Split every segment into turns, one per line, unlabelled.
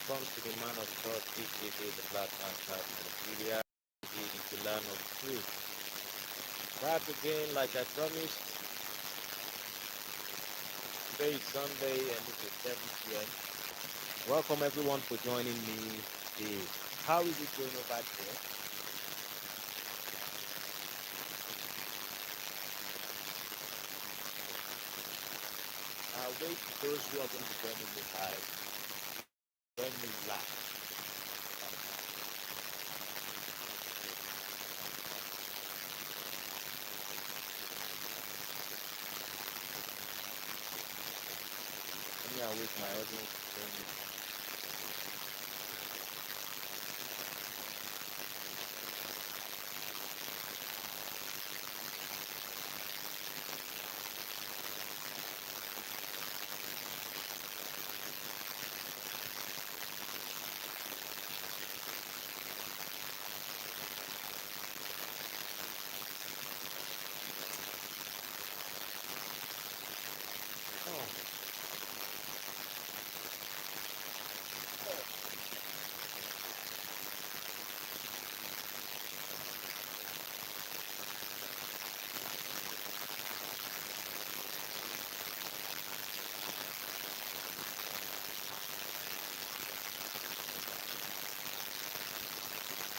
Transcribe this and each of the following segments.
Welcome to the Man of God, aka the Black Panther of Nigeria, the land of truth. Back again, like I promised, today is Sunday and it's a 7 p.m. Welcome everyone for joining me today. How is it going over there? I'll wait for those who are going to be joining me live. Join me live. Let me await my audience to join me. Oh.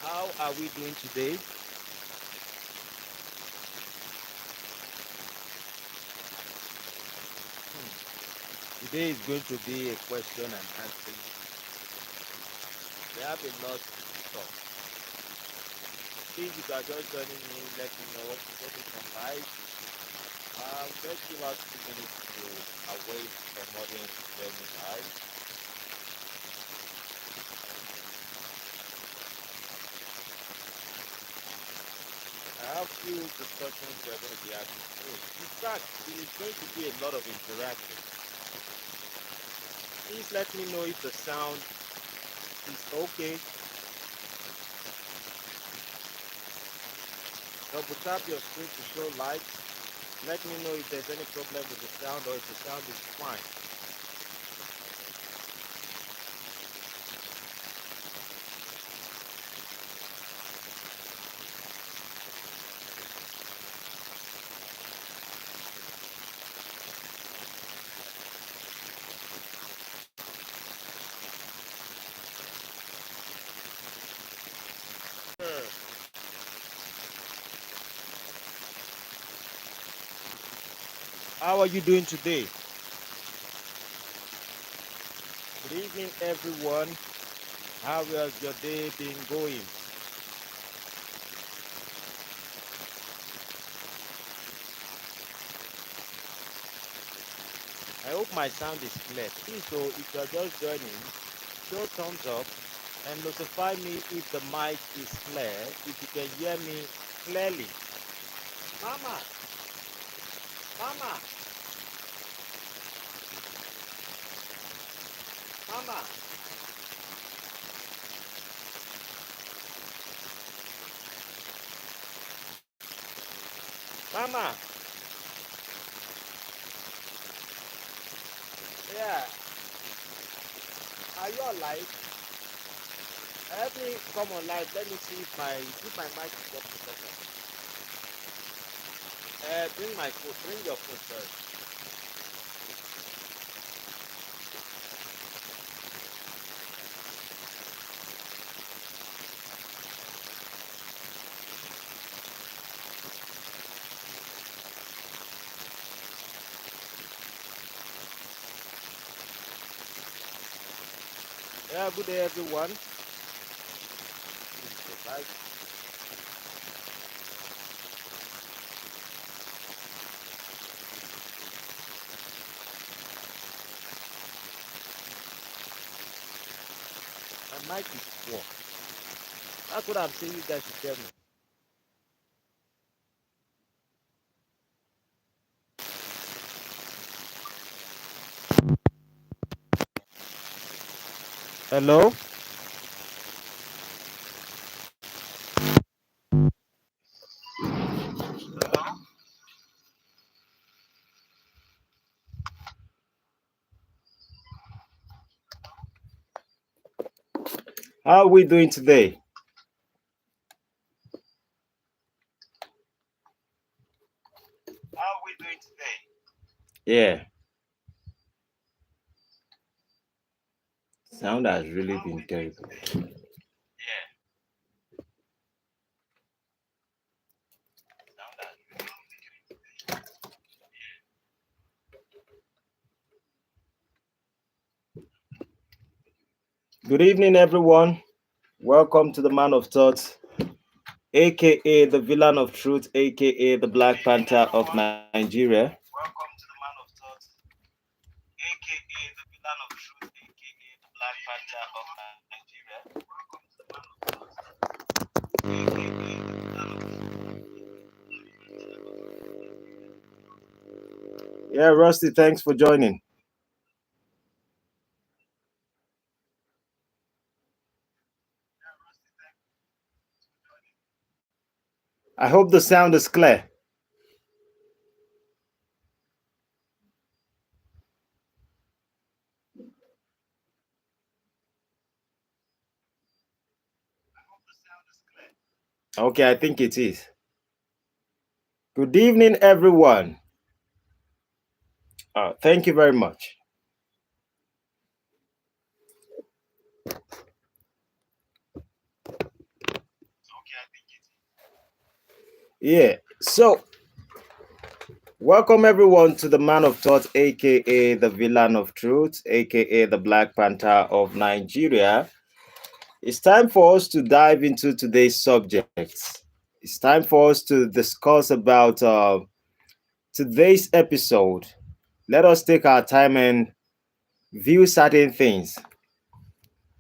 How are we doing today? Today is going to be a question and answer. We have a lot to talk. Please, if you are just joining me, let me know. Let me some live. Let's give us 2 minutes to await some audience to join me live. I have few discussions we are going to be having today. In fact, it is going to be a lot of interaction. Please let me know if the sound is okay. Double tap your screen to show light. Let me know if there's any problem with the sound or if the sound is fine. How are you doing today? Good evening, everyone. How has your day been going? I hope my sound is clear. Please, so if you are just joining, show thumbs up and notify me if the mic is clear, if you can hear me clearly. Mama, mama, mama. Mama, yeah, are you alive? Help me come on live. Let me see if my mic is working better. Bring my phone. Bring your phone first. Yeah, good day, everyone. My mic is poor. That's what I'm saying. You guys should tell me. Hello. How are we doing today? How are we doing today? Yeah. Sound has really been terrible. Yeah. Good evening, everyone. Welcome to the Man of Thought, aka the Villain of Truth, aka the Black Panther of Nigeria. Welcome to the Man of Thought, aka the Villain of Truth, aka the Black Panther of Nigeria. Welcome to the Man of Thought, aka Yeah, Rusty, thanks for joining. I hope the sound is clear. Okay, I think it is. Good evening, everyone. Thank you very much. Yeah, so welcome everyone to the Man of Thought, aka the Villain of Truth, aka the Black Panther of Nigeria. It's time for us to dive into today's subject. It's time for us to discuss about today's episode. Let us take our time and view certain things.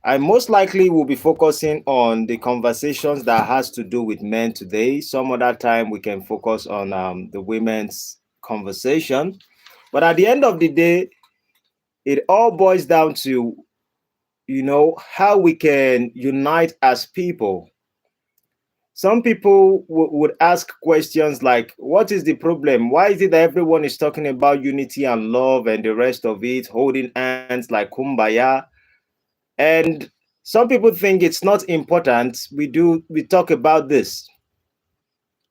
I most likely will be focusing on the conversations that has to do with men today. Some other time we can focus on the women's conversation. But at the end of the day, it all boils down to, how we can unite as people. Some people would ask questions like, what is the problem? Why is it that everyone is talking about unity and love and the rest of it, holding hands like kumbaya? And some people think it's not important. We talk about this.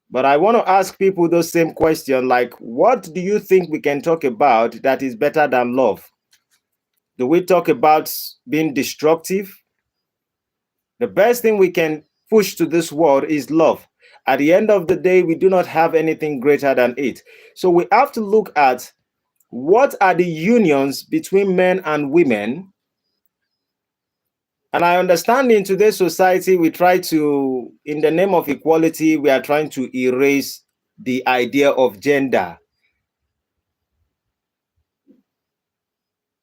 But I want to ask people those same questions like, what do you think we can talk about that is better than love? Do we talk about being destructive? The best thing we can push to this world is love. At the end of the day, we do not have anything greater than it. So we have to look at what are the unions between men and women. And I understand in today's society, we try to, in the name of equality, we are trying to erase the idea of gender.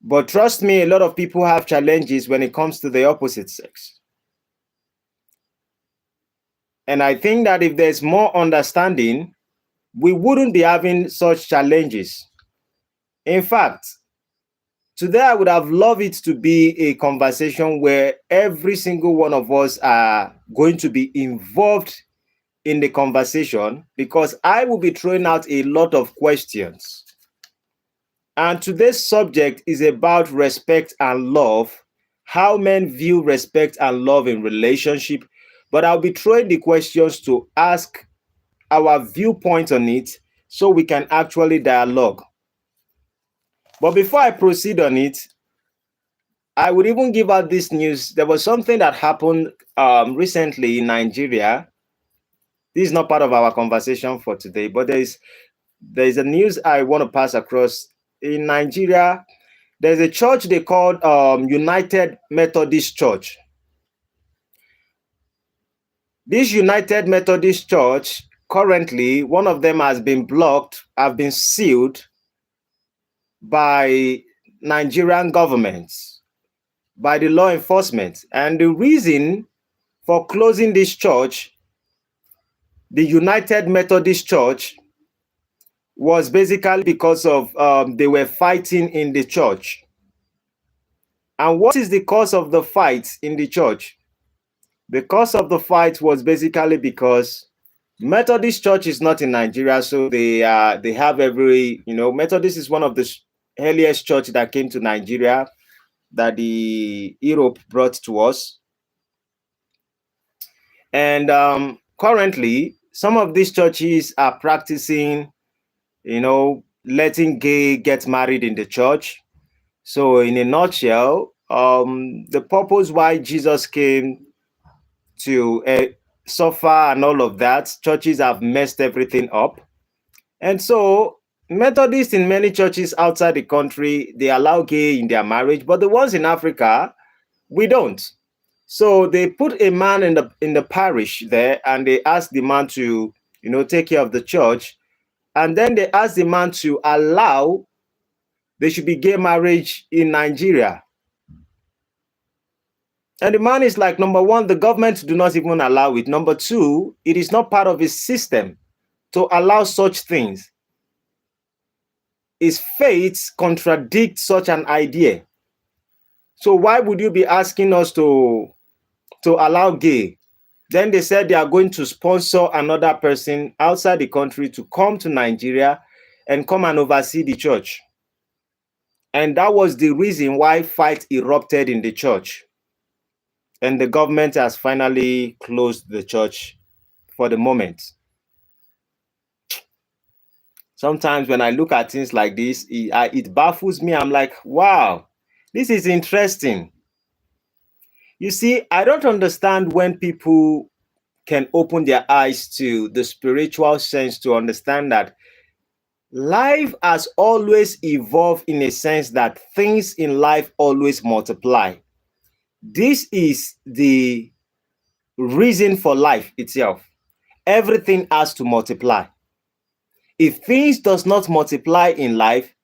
But trust me, a lot of people have challenges when it comes to the opposite sex. And I think that if there's more understanding, we wouldn't be having such challenges. In fact, today I would have loved it to be a conversation where every single one of us are going to be involved in the conversation, because I will be throwing out a lot of questions. And today's subject is about respect and love, how men view respect and love in relationship. But I'll be throwing the questions to ask our viewpoint on it so we can actually dialogue. But before I proceed on it, I would even give out this news. There was something that happened recently in Nigeria. This is not part of our conversation for today, but there's a news I want to pass across. In Nigeria, there's a church they called United Methodist Church. This United Methodist Church, currently, one of them has been blocked, have been sealed by Nigerian governments, by the law enforcement. And the reason for closing this church, the United Methodist Church, was basically because of they were fighting in the church. And what is the cause of the fight in the church? The cause of the fight was basically because Methodist Church is not in Nigeria, so they have every, Methodist is one of the earliest church that came to Nigeria that the Europe brought to us.
And currently, some of these churches are practicing, letting gay get married in the church. So, in a nutshell, the purpose why Jesus came to suffer and all of that, churches have messed everything up. And so, Methodists in many churches outside the country, they allow gay in their marriage, but the ones in Africa, we don't. So they put a man in the parish there, and they ask the man to, take care of the church, and then they ask the man to allow there should be gay marriage in Nigeria. And the man is like, number one, the government do not even allow it. Number two, it is not part of his system to allow such things. His faith contradicts such an idea. So why would you be asking us to allow gay? Then they said they are going to sponsor another person outside the country to come to Nigeria and come and oversee the church. And that was the reason why fight erupted in the church. And the government has finally closed the church for the moment. Sometimes when I look at things like this, it baffles me. I'm like, wow, this is interesting. You see, I don't understand when people can open their eyes to the spiritual sense to understand that life has always evolved in a sense that things in life always multiply. This is the reason for life itself. Everything has to multiply. If things does not multiply in life,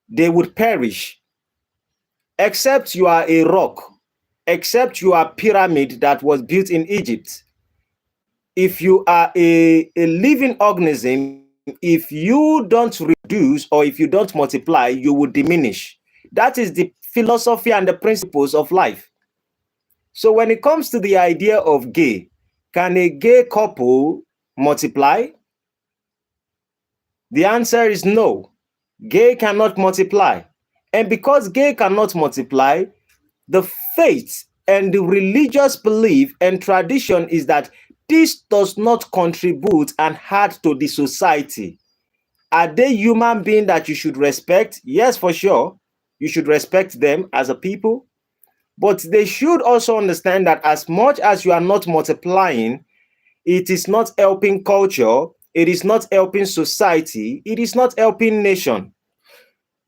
they would perish. Except you are a rock, except you are a pyramid that was built in Egypt. If you are a living organism, if you don't reduce or if you don't multiply, you will diminish. That is the philosophy and the principles of life. So when it comes to the idea of gay, can a gay couple multiply? The answer is no. Gay cannot multiply. And because gay cannot multiply, the faith and the religious belief and tradition is that this does not contribute and add to the society. Are they human beings that you should respect? Yes, for sure. You should respect them as a people. But they should also understand that as much as you are not multiplying, it is not helping culture, it is not helping society, it is not helping nation.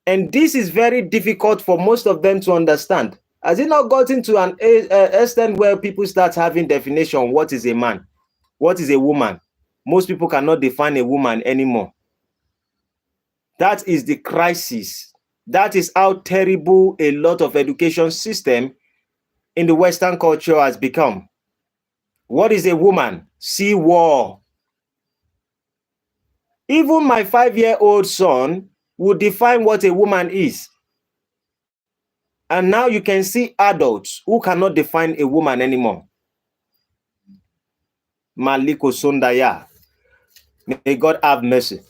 And this is very difficult for most of them to understand. Has it not gotten to an extent where people start having definition, what is a man? What is a woman? Most people cannot define a woman anymore. That is the crisis. That is how terrible a lot of education system in the Western culture has become. What is a woman? See war. Even my 5-year-old son would define what a woman is. And now you can see adults who cannot define a woman anymore. Maliko Sundaya. May God have mercy.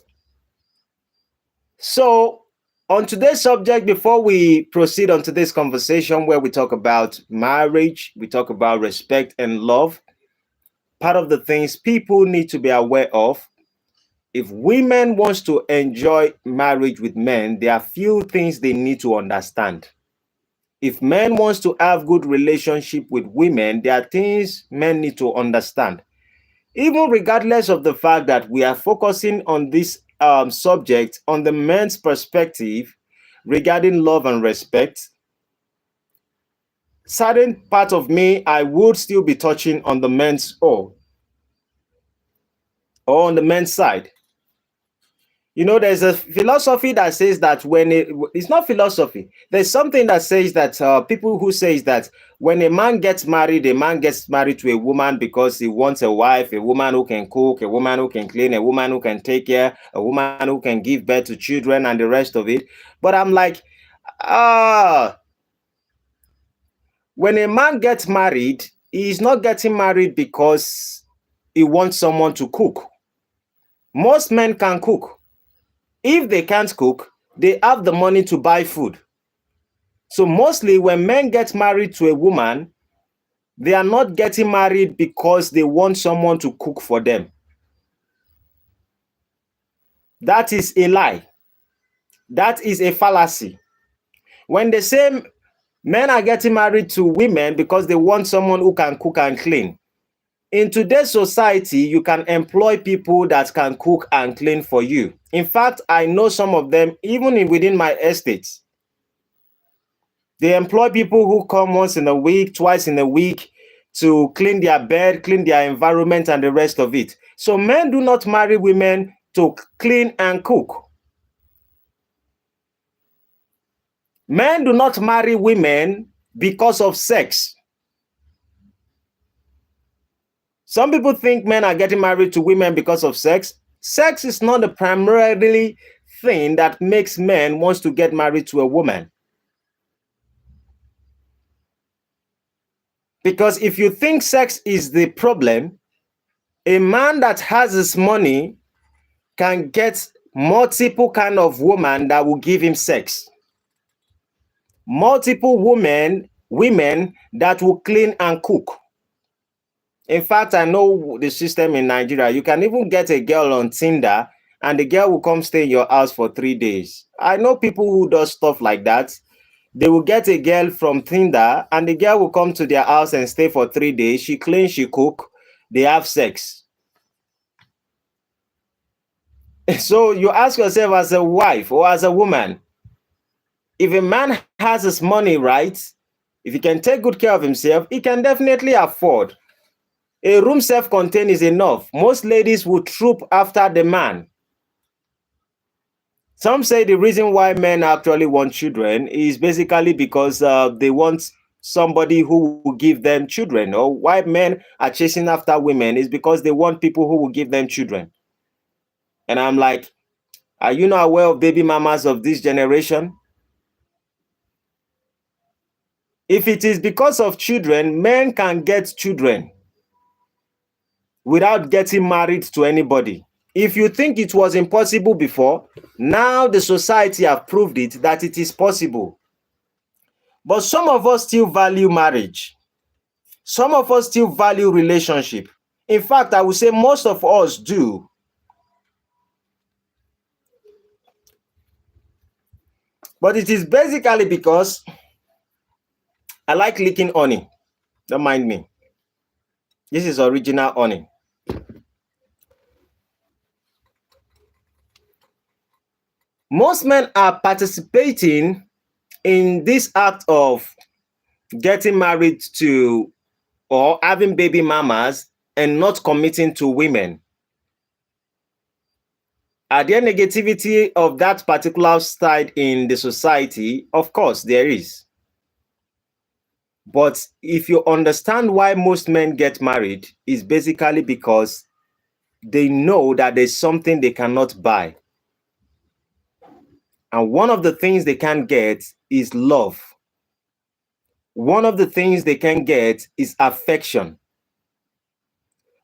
So, on today's subject, before we proceed on today's conversation where we talk about marriage, we talk about respect and love, part of the things people need to be aware of, if women wants to enjoy marriage with men, there are few things they need to understand. If men wants to have good relationship with women, there are things men need to understand. Even regardless of the fact that we are focusing on this subject on the men's perspective regarding love and respect, certain part of me, I would still be touching on the men's or on the men's side. You know, there's a philosophy that says that it's not philosophy. There's something that says that people who says that when a man gets married to a woman because he wants a wife, a woman who can cook, a woman who can clean, a woman who can take care, a woman who can give birth to children and the rest of it. But I'm like, when a man gets married, he's not getting married because he wants someone to cook. Most men can cook. If they can't cook, they have the money to buy food. So mostly when men get married to a woman, They are not getting married because they want someone to cook for them. That is a lie. That is a fallacy. When they say men are getting married to women because they want someone who can cook and clean, in today's society, you can employ people that can cook and clean for you. In fact, I know some of them, even within my estates. They employ people who come once in a week, twice in a week to clean their bed, clean their environment, and the rest of it. So men do not marry women to clean and cook. Men do not marry women because of sex. Some people think men are getting married to women because of sex. Sex is not the primary thing that makes men want to get married to a woman. Because if you think sex is the problem, a man that has his money can get multiple kind of women that will give him sex. Multiple women that will clean and cook. In fact, I know the system in Nigeria. You can even get a girl on Tinder and the girl will come stay in your house for 3 days. I know people who do stuff like that. They will get a girl from Tinder and the girl will come to their house and stay for 3 days. She cleans, she cook, they have sex. So you ask yourself as a wife or as a woman, if a man has his money right, if he can take good care of himself, he can definitely afford. A room self-contained is enough. Most ladies will troop after the man. Some say the reason why men actually want children is basically because they want somebody who will give them children, or why men are chasing after women is because they want people who will give them children. And I'm like, are you not aware of baby mamas of this generation? If it is because of children, men can get children without getting married to anybody. If you think it was impossible before, now the society have proved it that it is possible. But some of us still value marriage. Some of us still value relationship. In fact, I would say most of us do. But it is basically because I like licking honey. Don't mind me. This is original honey. Most men are participating in this act of getting married to or having baby mamas and not committing to women. Are there negativity of that particular side in the society? Of course, there is. But if you understand why most men get married, it's basically because they know that there's something they cannot buy. And one of the things they can get is love. One of the things they can get is affection.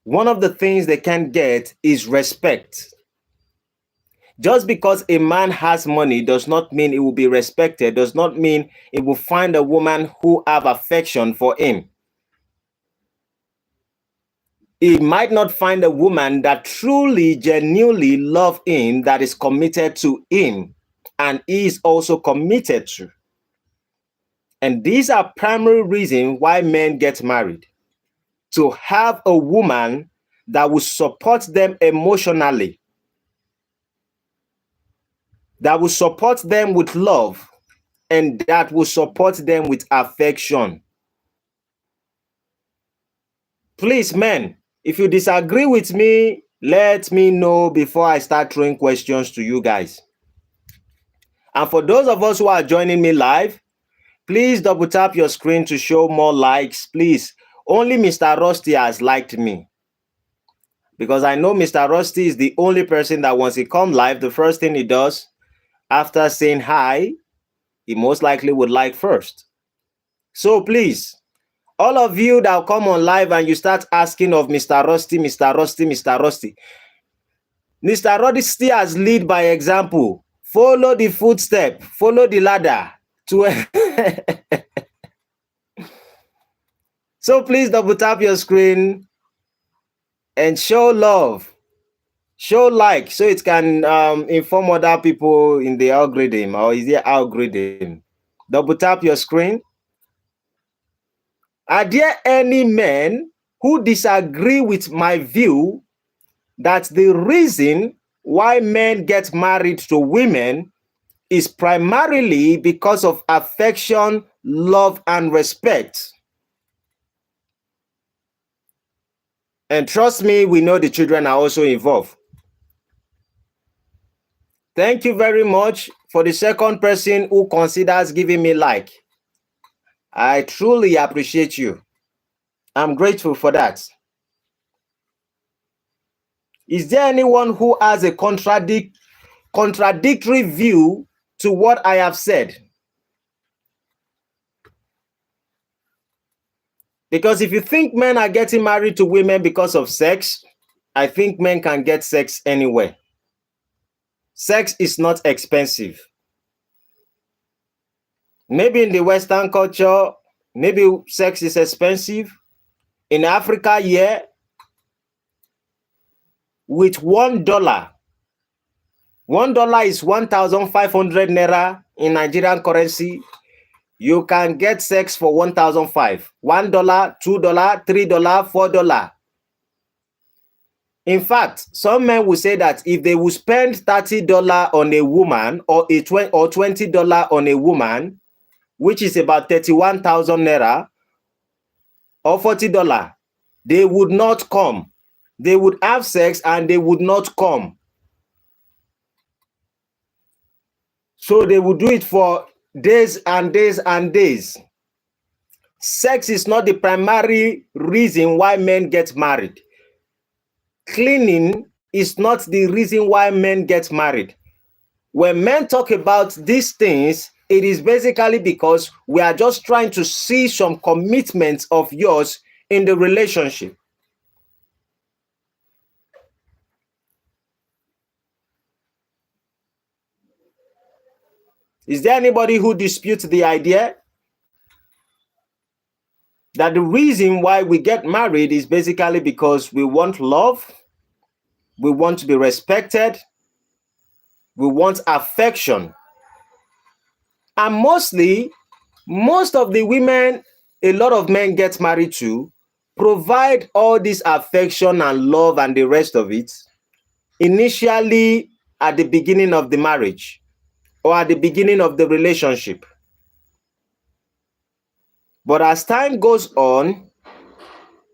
One of the things they can get is respect. Just because a man has money does not mean he will be respected, does not mean he will find a woman who have affection for him. He might not find a woman that truly, genuinely love him, that is committed to him, and he is also committed to. And these are primary reasons why men get married. To have a woman that will support them emotionally, that will support them with love, and that will support them with affection. Please, men, if you disagree with me, let me know before I start throwing questions to you guys. And for those of us who are joining me live, please double tap your screen to show more likes. Please, only Mr. Rusty has liked me. Because I know Mr. Rusty is the only person that once he come live, the first thing he does after saying hi, he most likely would like first. So please, all of you that come on live and you start asking of Mr. Rusty, Mr. Rusty, Mr. Rusty. Mr. Rusty has lead by example. Follow the footstep, follow the ladder. So please double tap your screen and show love, show like, so it can inform other people in the algorithm, or is there algorithm? Double tap your screen. Are there any men who disagree with my view that the reason why men get married to women is primarily because of affection, love, and respect? And trust me, we know the children are also involved. Thank you very much for the second person who considers giving me like. I truly appreciate you. I'm grateful for that. Is there anyone who has a contradictory view to what I have said? Because if you think men are getting married to women because of sex, I think men can get sex anywhere. Sex is not expensive. Maybe in the Western culture, maybe sex is expensive. In Africa, yeah, with $1, $1 is 1,500 naira in Nigerian currency. You can get sex for 1,500. $1, $2, $3, $4. In fact, some men will say that if they will spend $30 on a woman, or $20 on a woman, which is about 31,000 naira, or $40, they would not come. They would have sex and they would not come. So they would do it for days and days and days. Sex is not the primary reason why men get married. Cleaning is not the reason why men get married. When men talk about these things, it is basically because we are just trying to see some commitment of yours in the relationship. Is there anybody who disputes the idea that the reason why we get married is basically because we want love, we want to be respected, we want affection? And mostly, most of the women a lot of men get married to provide all this affection and love and the rest of it initially at the beginning of the marriage or at the beginning of the relationship. But as time goes on,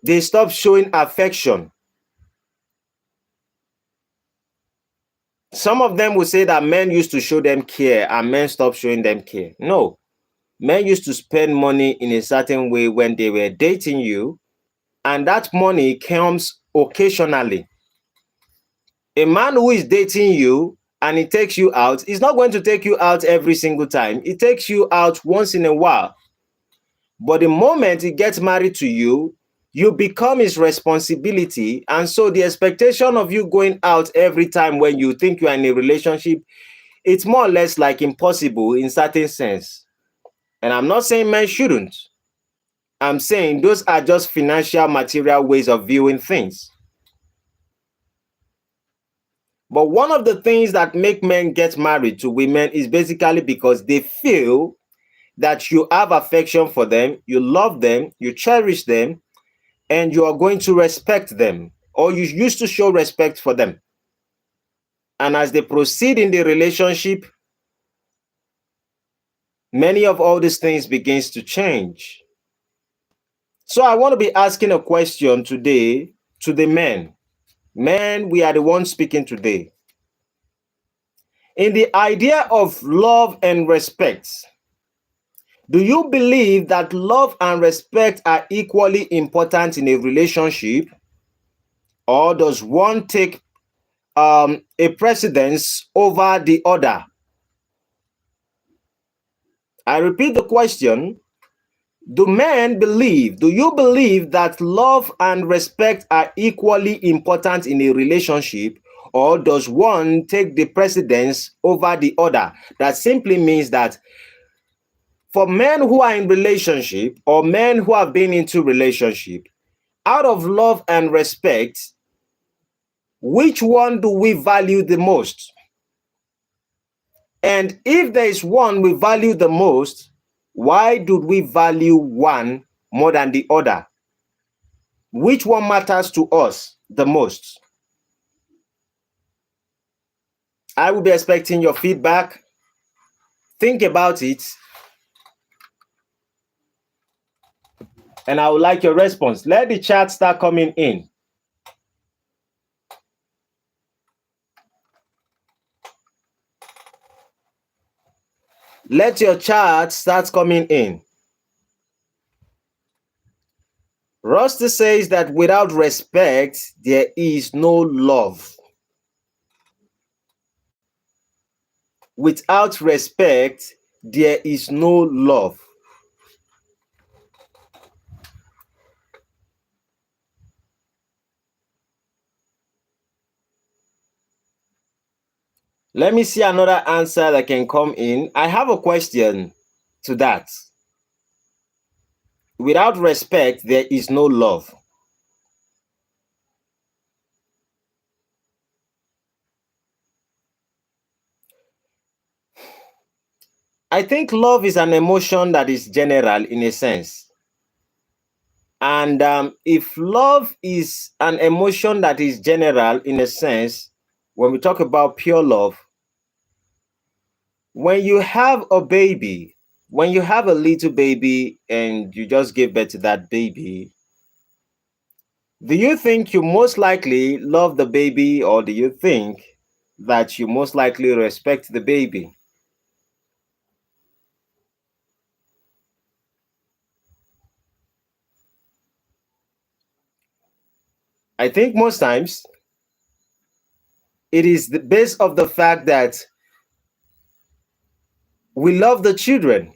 they stop showing affection. Some of them will say that men used to show them care and men stopped showing them care. No, men used to spend money in a certain way when they were dating you, and that money comes occasionally. A man who is dating you and he takes you out, he's not going to take you out every single time. He takes you out once in a while. But the moment he gets married to you, you become his responsibility. And so the expectation of you going out every time when you think you are in a relationship, it's more or less like impossible in certain sense. And I'm not saying men shouldn't. I'm saying those are just financial, material ways of viewing things. But one of the things that make men get married to women is basically because they feel that you have affection for them, you love them, you cherish them, and you are going to respect them, or you used to show respect for them. And as they proceed in the relationship, many of all these things begins to change. So I want to be asking a question today to the men. Men, we are the ones speaking today. In the idea of love and respect, do you believe that love and respect are equally important in a relationship? Or does one take a precedence over the other? I repeat the question. Do you believe that love and respect are equally important in a relationship, or does one take the precedence over the other? That simply means that For men who are in relationship or men who have been into relationship, out of love and respect, which one do we value the most? And if there is one we value the most, why do we value one more than the other? Which one matters to us the most? I will be expecting your feedback. Think about it, and I would like your response. Let the chat start coming in. Let your chat start coming in. Rusty says that without respect, there is no love. Without respect, there is no love. Let me see another answer that can come in. I have a question to that. Without respect, there is no love. I think love is an emotion that is general in a sense. And if love is an emotion that is general in a sense, when we talk about pure love, when you have a baby, when you have a little baby and you just give birth to that baby, do you think you most likely love the baby, or do you think that you most likely respect the baby? I think most times it is the base of the fact that we love the children.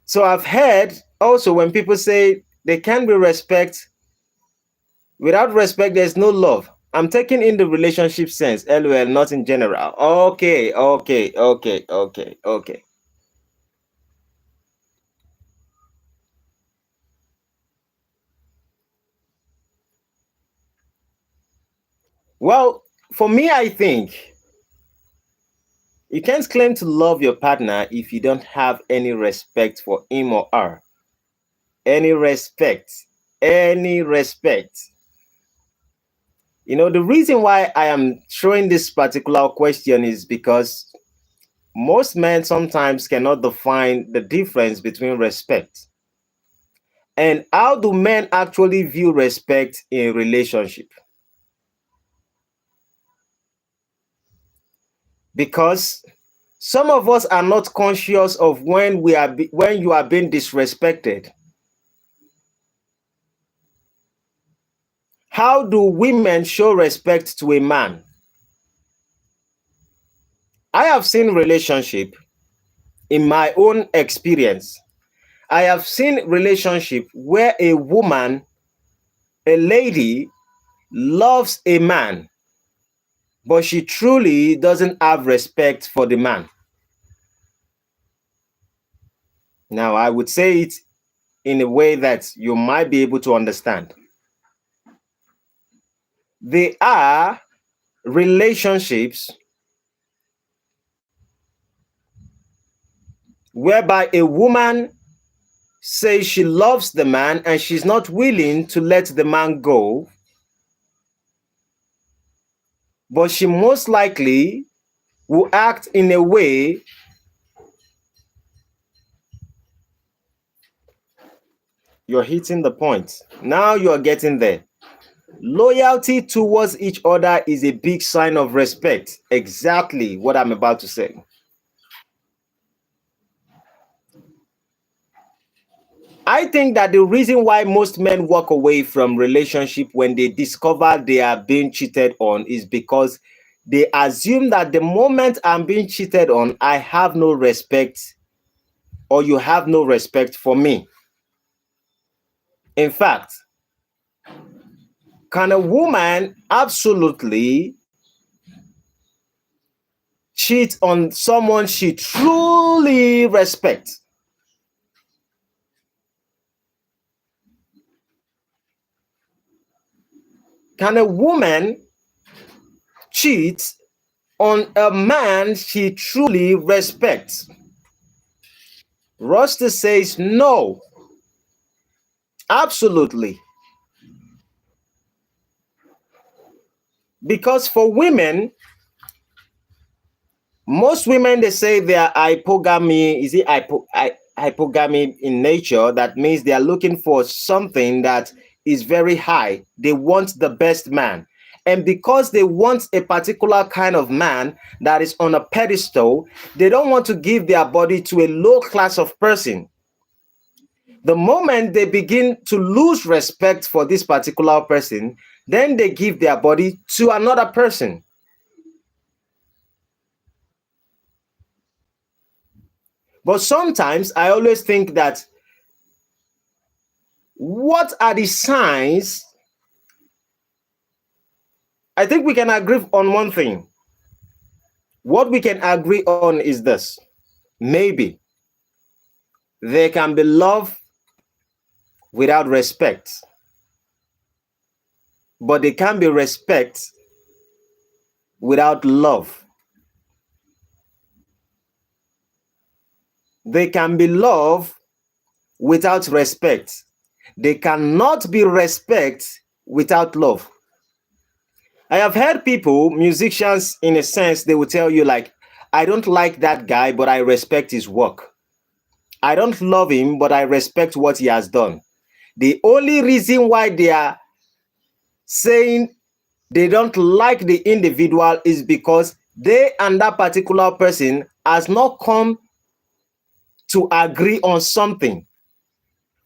So I've heard also when people say there can be respect, without respect, there's no love. I'm taking in the relationship sense, LOL, not in general. Okay, okay, okay, okay, okay. Well, for me, I think you can't claim to love your partner if you don't have any respect for him or her. Any respect. Any respect. You know, the reason why I am throwing this particular question is because most men sometimes cannot define the difference between respect. And how do men actually view respect in relationship? Because some of us are not conscious of when when you are being disrespected. How do women show respect to a man? I have seen relationship in my own experience. I have seen relationship where a woman, a lady, loves a man, but she truly doesn't have respect for the man. Now, I would say it in a way that you might be able to understand. They are relationships whereby a woman says she loves the man and she's not willing to let the man go, but she most likely will act in a way. You're hitting the point. Now you're getting there. Loyalty towards each other is a big sign of respect. Exactly what I'm about to say. I think that the reason why most men walk away from relationship when they discover they are being cheated on is because they assume that the moment I'm being cheated on, I have no respect, or you have no respect for me. In fact, can a woman absolutely cheat on someone she truly respects? Can a woman cheat on a man she truly respects? Roster says no, absolutely. Because for women, most women, they say they are hypogamy. Is it hypogamy in nature? That means they are looking for something that is very high. They want the best man. And because they want a particular kind of man that is on a pedestal, they don't want to give their body to a low class of person. The moment they begin to lose respect for this particular person, then they give their body to another person. But sometimes I always think that what are the signs? I think we can agree on one thing. What we can agree on is this. Maybe there can be love without respect, but there can be respect without love. There can be love without respect. There cannot be respect without love. I have heard people, musicians, in a sense, they will tell you, like, I don't like that guy, but I respect his work. I don't love him, but I respect what he has done. The only reason why they are saying they don't like the individual is because they and that particular person has not come to agree on something.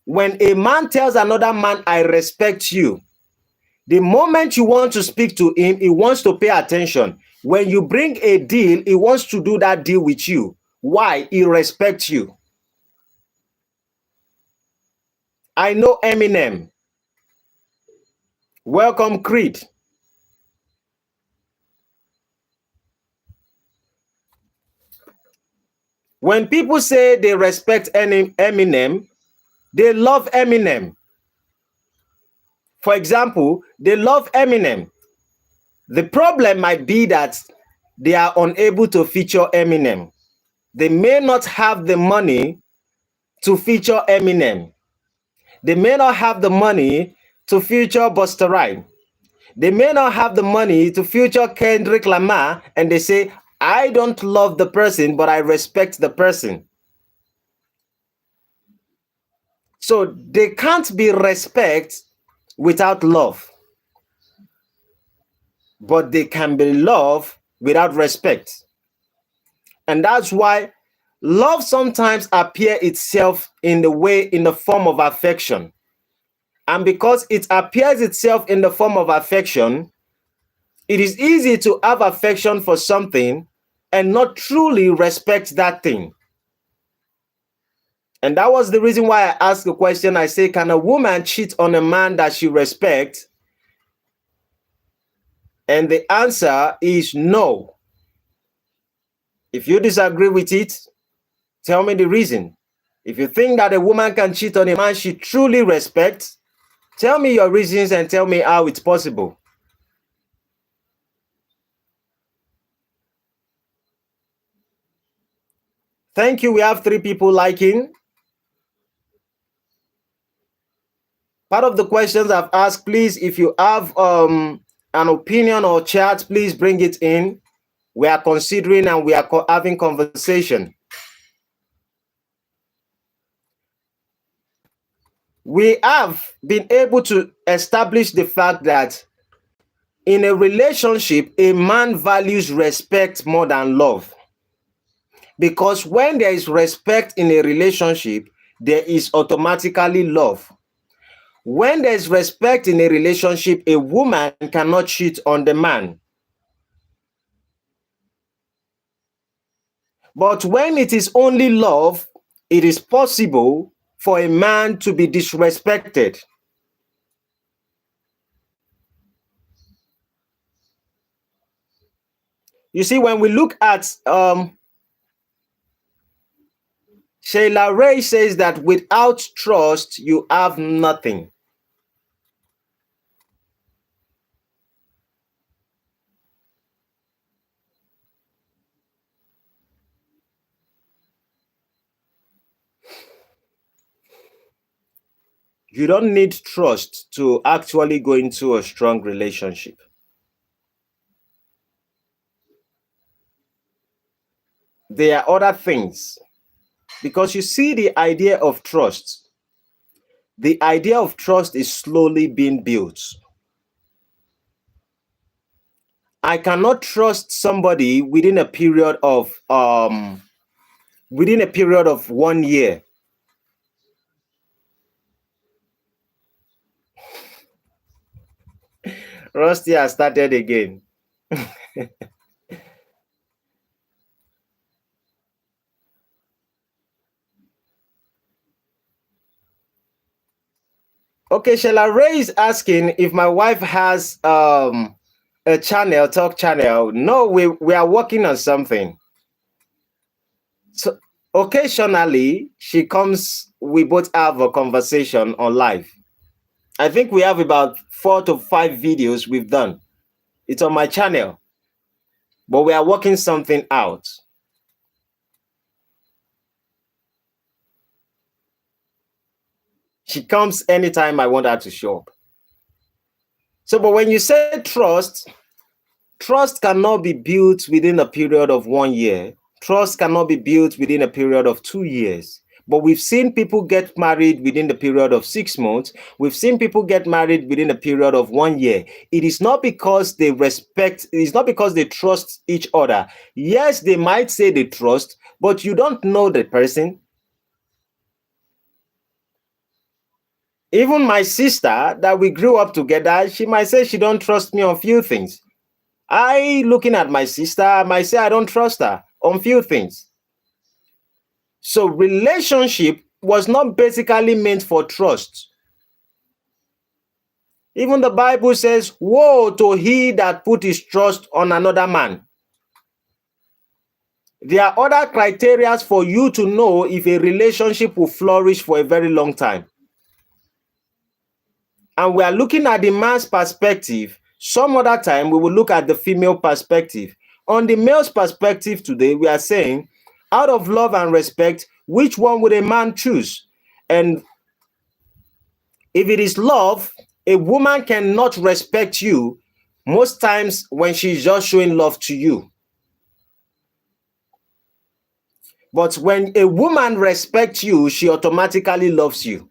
When a man tells another man, I respect you, the moment you want to speak to him, he wants to pay attention. When you bring a deal, he wants to do that deal with you. Why? He respects you. I know Eminem. Welcome, Creed. When people say they respect Eminem, they love Eminem. For example, they love Eminem. The problem might be that they are unable to feature Eminem. They may not have the money to feature Eminem. They may not have the money to feature Busta Rhymes. They may not have the money to feature Kendrick Lamar, and they say, I don't love the person, but I respect the person. So they can't be respect without love, but they can be love without respect. And that's why love sometimes appears itself in the form of affection. And because it appears itself in the form of affection, it is easy to have affection for something and not truly respect that thing. And that was the reason why I asked the question. I say, can a woman cheat on a man that she respects? And the answer is no. If you disagree with it, tell me the reason. If you think that a woman can cheat on a man she truly respects, tell me your reasons and tell me how it's possible. Thank you. We have 3 people liking. Part of the questions I've asked, please, if you have an opinion or chat, please bring it in. We are considering and we are having conversation. We have been able to establish the fact that in a relationship, a man values respect more than love. Because when there is respect in a relationship, there is automatically love. When there is respect in a relationship, a woman cannot cheat on the man. But when it is only love, it is possible for a man to be disrespected. You see, when we look at Sheila Ray says that without trust, you have nothing. You don't need trust to actually go into a strong relationship. There are other things. Because you see, the idea of trust is slowly being built. I cannot trust somebody within a period of 1 year. Rusty has started again. Okay, Shella Ray is asking if my wife has a channel, talk channel. No, we are working on something. So occasionally she comes, we both have a conversation on live. I think we have about 4 to 5 videos we've done. It's on my channel, but we are working something out. She comes anytime I want her to show up. So, but when you say trust cannot be built within a period of 1 year. Trust cannot be built within a period of 2 years. But we've seen people get married within the period of 6 months. We've seen people get married within a period of 1 year. It is not because they trust each other. Yes, they might say they trust, but you don't know the person. Even my sister that we grew up together, she might say she don't trust me on few things. I, looking at my sister, I might say I don't trust her on few things. So relationship was not basically meant for trust. Even the Bible says, woe to he that put his trust on another man. There are other criteria for you to know if a relationship will flourish for a very long time. And we are looking at the man's perspective. Some other time, we will look at the female perspective. On the male's perspective today, we are saying, out of love and respect, which one would a man choose? And if it is love, a woman cannot respect you most times when she's just showing love to you. But when a woman respects you, she automatically loves you.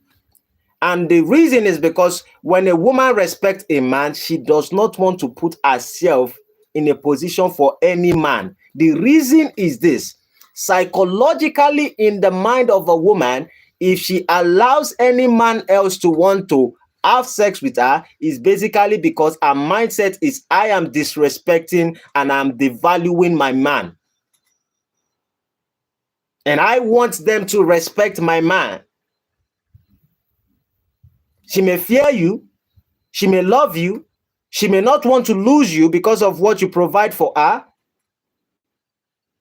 And the reason is because when a woman respects a man, she does not want to put herself in a position for any man. The reason is this: psychologically, in the mind of a woman, if she allows any man else to want to have sex with her, is basically because her mindset is, I am disrespecting and I'm devaluing my man. And I want them to respect my man. She may fear you, she may love you, she may not want to lose you because of what you provide for her.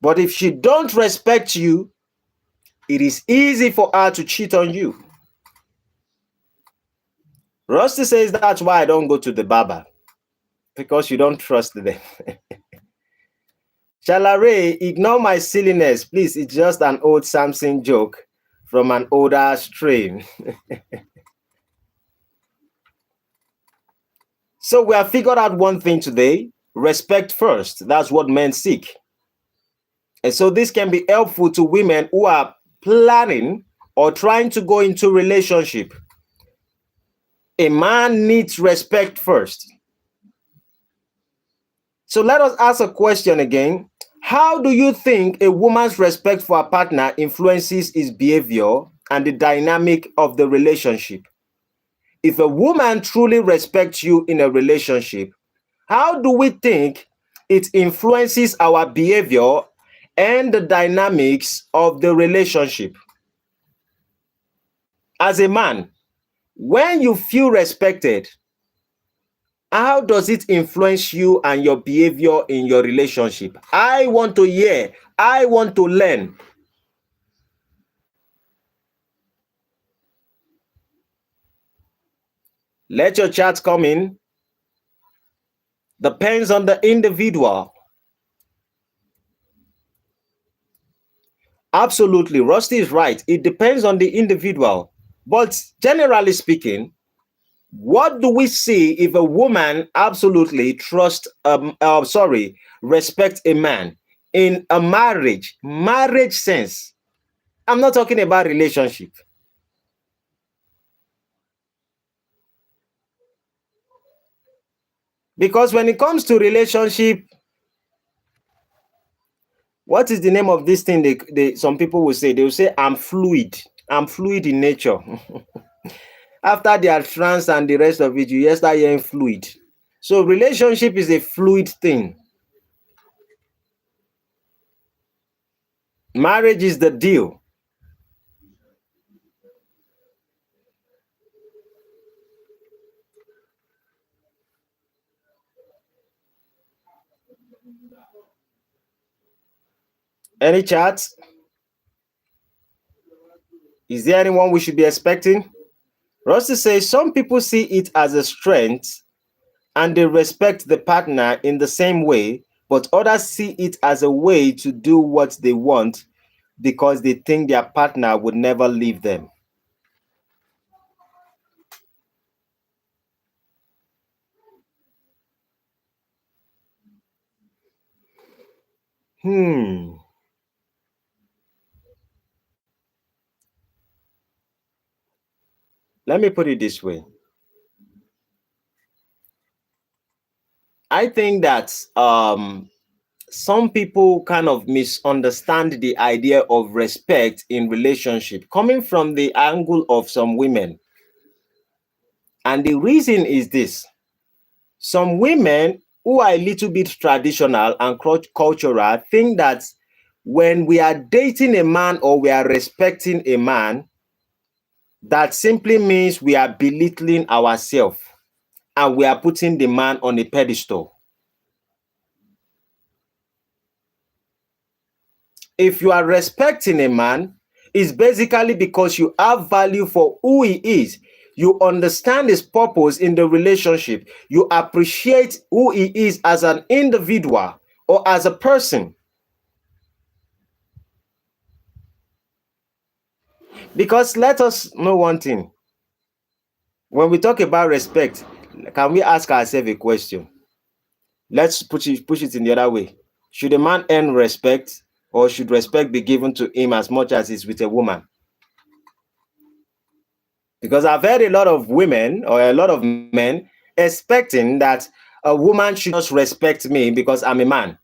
But if she don't respect you, it is easy for her to cheat on you. Rusty says that's why I don't go to the barber, because you don't trust them. Shalare, ignore my silliness, please. It's just an old Samson joke from an older strain. So we have figured out one thing today: respect first. That's what men seek. And so this can be helpful to women who are planning or trying to go into a relationship. A man needs respect first. So let us ask a question again. How do you think a woman's respect for her partner influences his behavior and the dynamic of the relationship? If a woman truly respects you in a relationship, how do we think it influences our behavior and the dynamics of the relationship? As a man, when you feel respected, How does it influence you and your behavior in your relationship? I want to hear. I want to learn. Let your chat come in. Depends on the individual. Absolutely. Rusty is right. It depends on the individual. But generally speaking, what do we see if a woman absolutely respect a man in a marriage sense? I'm not talking about relationship. Because when it comes to relationship, what is the name of this thing some people will say? They will say, I'm fluid. I'm fluid in nature. After they are trans and the rest of it, you start hearing fluid. So relationship is a fluid thing. Marriage is the deal. Any chats? Is there anyone we should be expecting? Rusty says some people see it as a strength and they respect the partner in the same way, but others see it as a way to do what they want because they think their partner would never leave them. Hmm. Let me put it this way. I think that some people kind of misunderstand the idea of respect in relationship coming from the angle of some women. And the reason is this. Some women who are a little bit traditional and cultural think that when we are dating a man or we are respecting a man, that simply means we are belittling ourselves and we are putting the man on a pedestal. If you are respecting a man, it's basically because you have value for who he is. You understand his purpose in the relationship. You appreciate who he is as an individual or as a person. Because let us know one thing. When we talk about respect, can we ask ourselves a question? Let's push it in the other way. Should a man earn respect or should respect be given to him as much as is with a woman? Because I've heard a lot of women or a lot of men expecting that a woman should just respect me because I'm a man.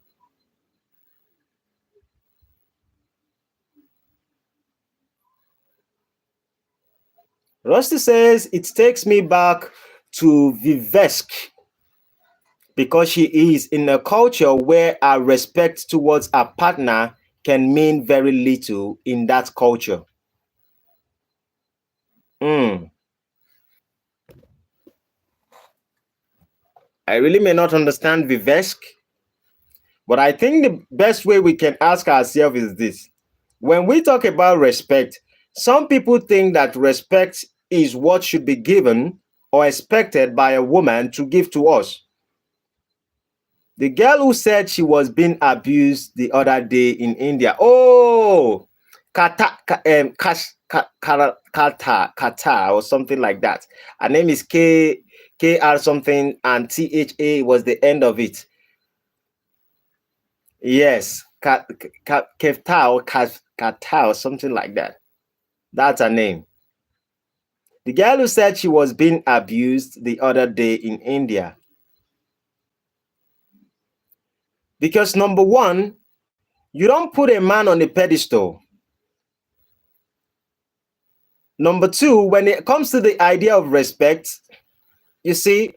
Rusty says it takes me back to Vivesk because she is in a culture where our respect towards our partner can mean very little in that culture. Mm. I really may not understand Vivesk, but I think the best way we can ask ourselves is this. When we talk about respect, some people think that respect is what should be given or expected by a woman to give to us. The girl who said she was being abused the other day in India. Oh, Kata or something like that. Her name is KR something and THA was the end of it. Yes, Kefta or Kata or something like that. That's her name. The girl who said she was being abused the other day in India. Because number one, you don't put a man on a pedestal. Number two, when it comes to the idea of respect, you see,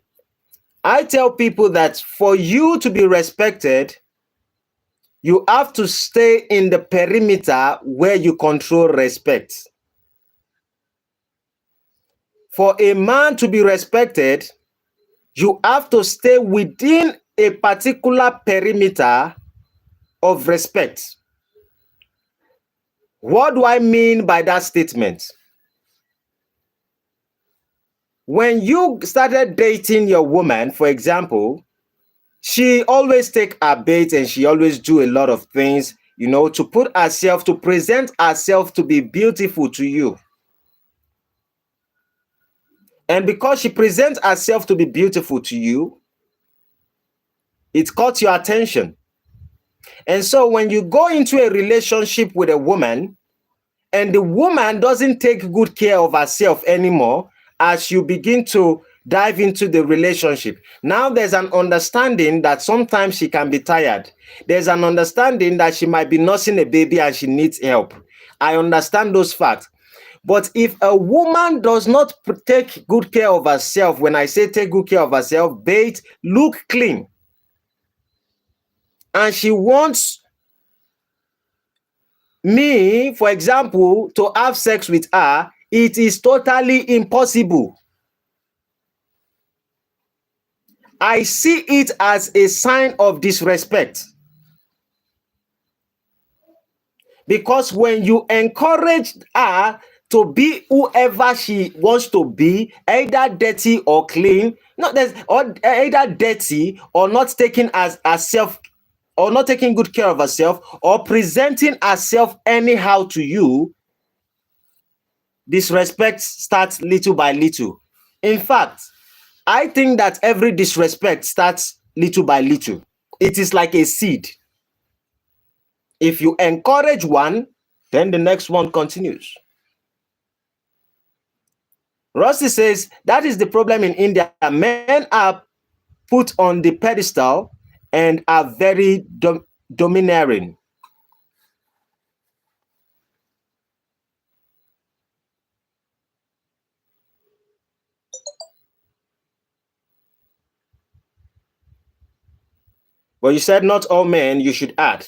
I tell people that for you to be respected, you have to stay in the perimeter where you control respect. For a man to be respected, You have to stay within a particular perimeter of respect. What do I mean by that statement? When you started dating your woman, for example, she always take her bait and she always do a lot of things, to put herself, to present herself to be beautiful to you. And because she presents herself to be beautiful to you, it caught your attention. And so when you go into a relationship with a woman and the woman doesn't take good care of herself anymore, as you begin to dive into the relationship, now there's an understanding that sometimes she can be tired. There's an understanding that she might be nursing a baby and she needs help. I understand those facts. But if a woman does not take good care of herself, when I say take good care of herself, bathe, look clean, and she wants me, for example, to have sex with her, it is totally impossible. I see it as a sign of disrespect. Because when you encourage her to be whoever she wants to be, either dirty or clean, or either dirty or not taking as herself, or not taking good care of herself, or presenting herself anyhow to you, disrespect starts little by little. In fact, I think that every disrespect starts little by little. It is like a seed. If you encourage one, then the next one continues. Rossi says that is the problem in India. Men are put on the pedestal and are very domineering. But you said not all men, you should add.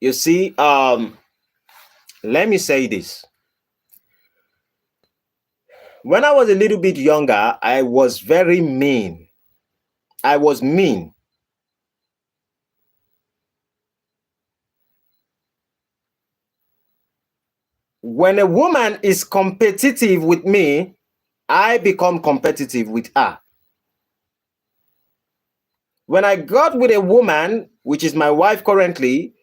You see, let me say this. When I was a little bit younger, I was very mean. I was mean. When a woman is competitive with me, I become competitive with her. When I got with a woman, which is my wife currently,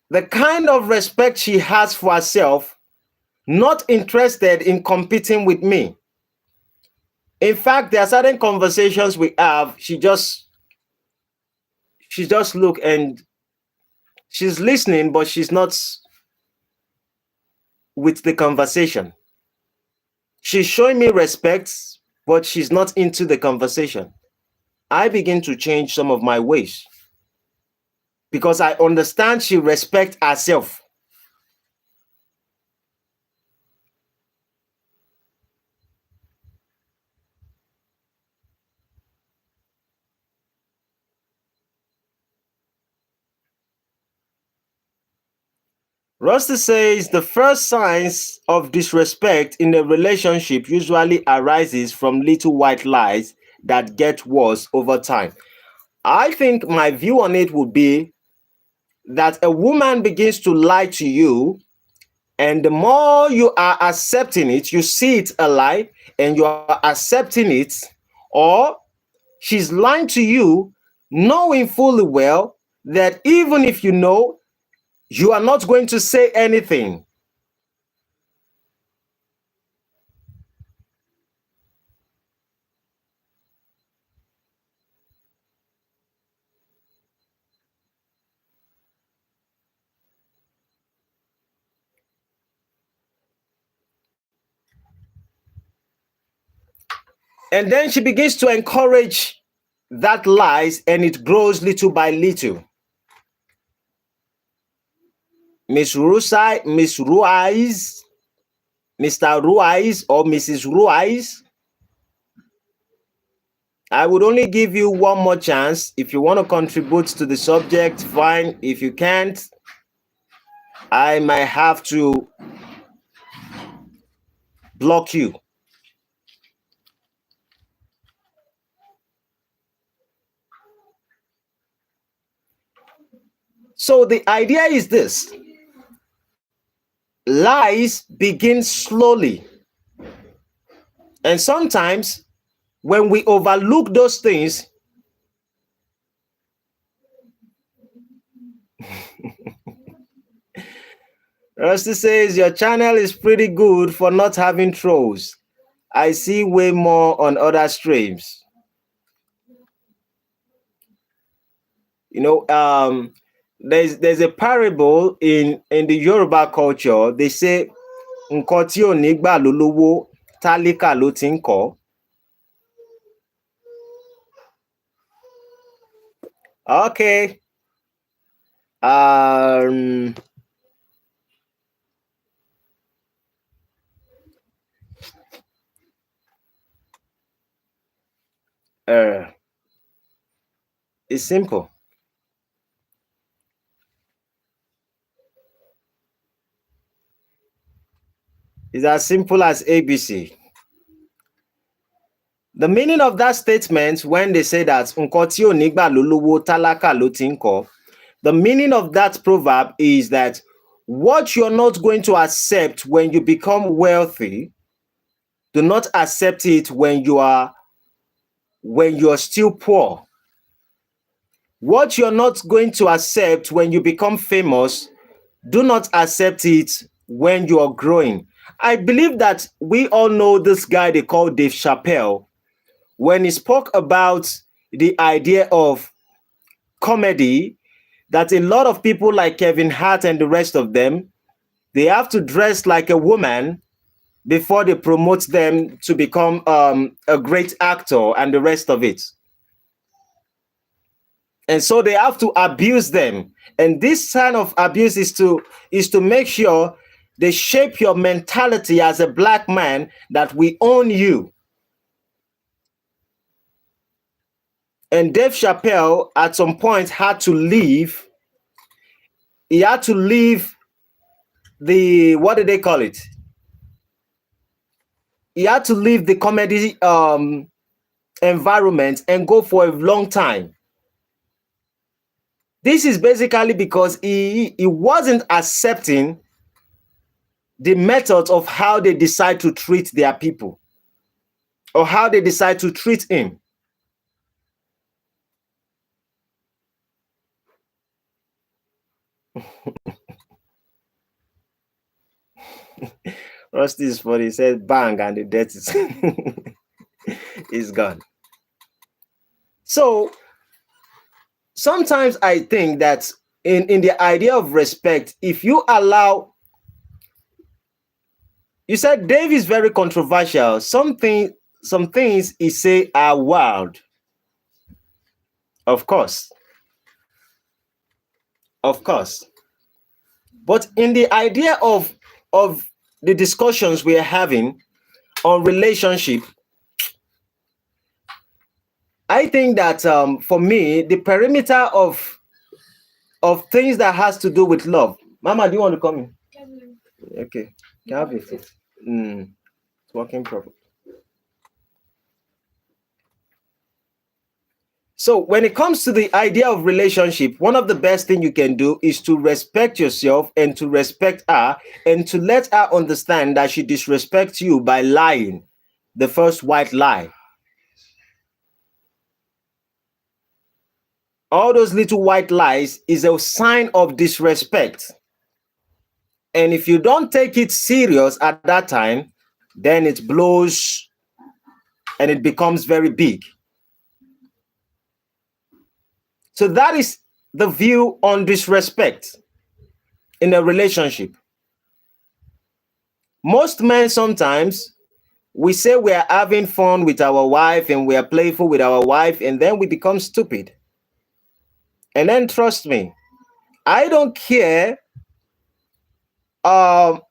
the kind of respect she has for herself, not interested in competing with me. In fact, there are certain conversations we have, she just look and she's listening, but she's not with the conversation. She's showing me respect, but she's not into the conversation. I begin to change some of my ways because I understand she respects herself. Rusty says the first signs of disrespect in a relationship usually arises from little white lies that get worse over time. I think my view on it would be that a woman begins to lie to you, and the more you are accepting it, you see it a lie and you are accepting it, or she's lying to you knowing fully well that even if you know, you are not going to say anything. And then she begins to encourage that lies and it grows little by little. Miss Rusai, Miss Ruiz, Mr. Ruiz or Mrs. Ruiz, I would only give you one more chance. If you want to contribute to the subject, fine. If you can't, I might have to block you. So the idea is this: lies begin slowly. And sometimes when we overlook those things, Rusty says your channel is pretty good for not having trolls. I see way more on other streams. You know, there's a parable in the Yoruba culture. They say nǹkan tí ò ní gbà ló lówó, tálíkà ló ti ń kọ́. Okay. Um, uh, it's simple. It's as simple as ABC. The meaning of that statement when they say that nǹkan tí ò ní gbà ló lówó, tálákà ló ti ń kọ́, the meaning of that proverb is that what you're not going to accept when you become wealthy, do not accept it when you're still poor. What you're not going to accept when you become famous, do not accept it when you are growing. I believe that we all know this guy they call Dave Chappelle. When he spoke about the idea of comedy, that a lot of people like Kevin Hart and the rest of them, they have to dress like a woman before they promote them to become a great actor and the rest of it. And so they have to abuse them. And this kind of abuse is to make sure they shape your mentality as a black man that we own you. And Dave Chappelle at some point had to leave. He had to leave the, what did they call it? He had to leave the comedy environment and go for a long time. This is basically because he wasn't accepting the methods of how they decide to treat their people or how they decide to treat him. Rusty is funny. He said bang and the debt is gone. So sometimes I think that in the idea of respect, if you allow, you said Dave is very controversial. Some things he say are wild. Of course. Of course. But in the idea of the discussions we are having on relationship, I think that for me, the perimeter of things that has to do with love. Mama, do you want to come in? Okay. Can I have your food? It's working properly. So when it comes to the idea of relationship, one of the best thing you can do is to respect yourself and to respect her and to let her understand that she disrespects you by lying, the first white lie. All those little white lies is a sign of disrespect. And if you don't take it serious at that time, then it blows and it becomes very big. So that is the view on disrespect in a relationship. Most men sometimes, we say we are having fun with our wife and we are playful with our wife, and then we become stupid. And then trust me, I don't care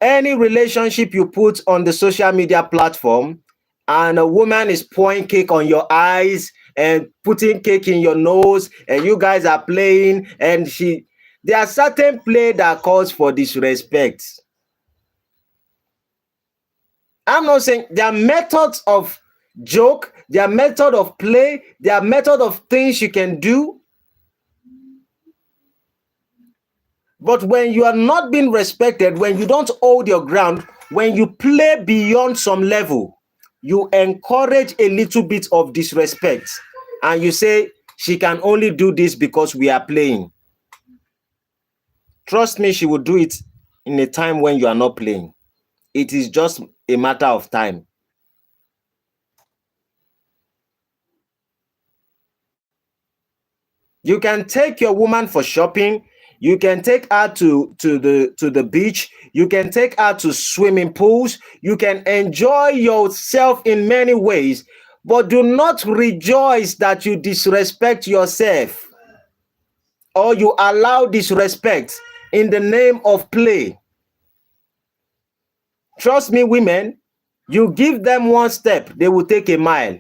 any relationship you put on the social media platform and a woman is pouring cake on your eyes and putting cake in your nose and you guys are playing and there are certain play that calls for disrespect. I'm not saying there are methods of joke, there are method of play, there are method of things you can do. But when you are not being respected, when you don't hold your ground, when you play beyond some level, you encourage a little bit of disrespect. And you say, she can only do this because we are playing. Trust me, she will do it in a time when you are not playing. It is just a matter of time. You can take your woman for shopping. You can take her to the beach. You can take her to swimming pools. You can enjoy yourself in many ways, but do not rejoice that you disrespect yourself or you allow disrespect in the name of play. Trust me, women, you give them one step, they will take a mile.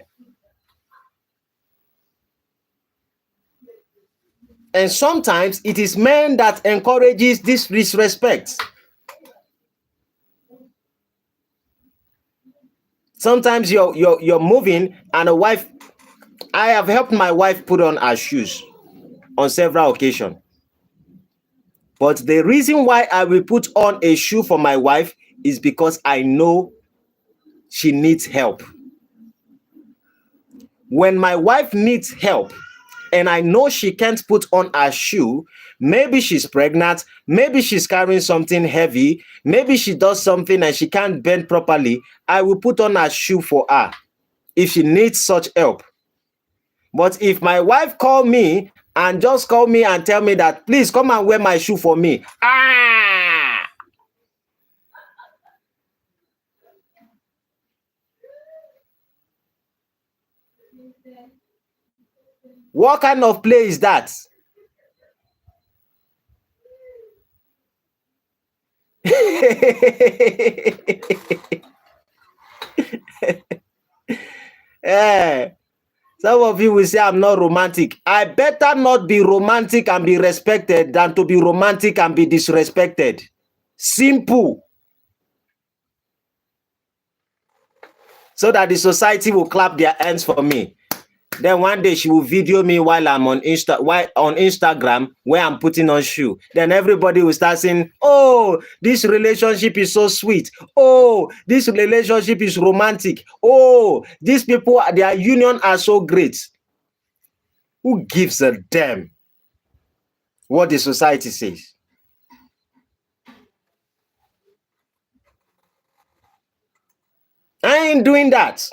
And sometimes it is men that encourages this disrespect. Sometimes you're moving and a wife, I have helped my wife put on her shoes on several occasions. But the reason why I will put on a shoe for my wife is because I know she needs help. When my wife needs help and I know she can't put on her shoe, maybe she's pregnant, maybe she's carrying something heavy, maybe she does something and she can't bend properly, I will put on her shoe for her if she needs such help. But if my wife call me and just call me and tell me that, please come and wear my shoe for me. What kind of play is that? Yeah. Some of you will say I'm not romantic. I better not be romantic and be respected than to be romantic and be disrespected. Simple. So that the society will clap their hands for me. Then one day she will video me while I'm on Instagram where I'm putting on shoe. Then everybody will start saying, oh, this relationship is so sweet. Oh, this relationship is romantic. Oh, these people, their union are so great. Who gives a damn what the society says? I ain't doing that.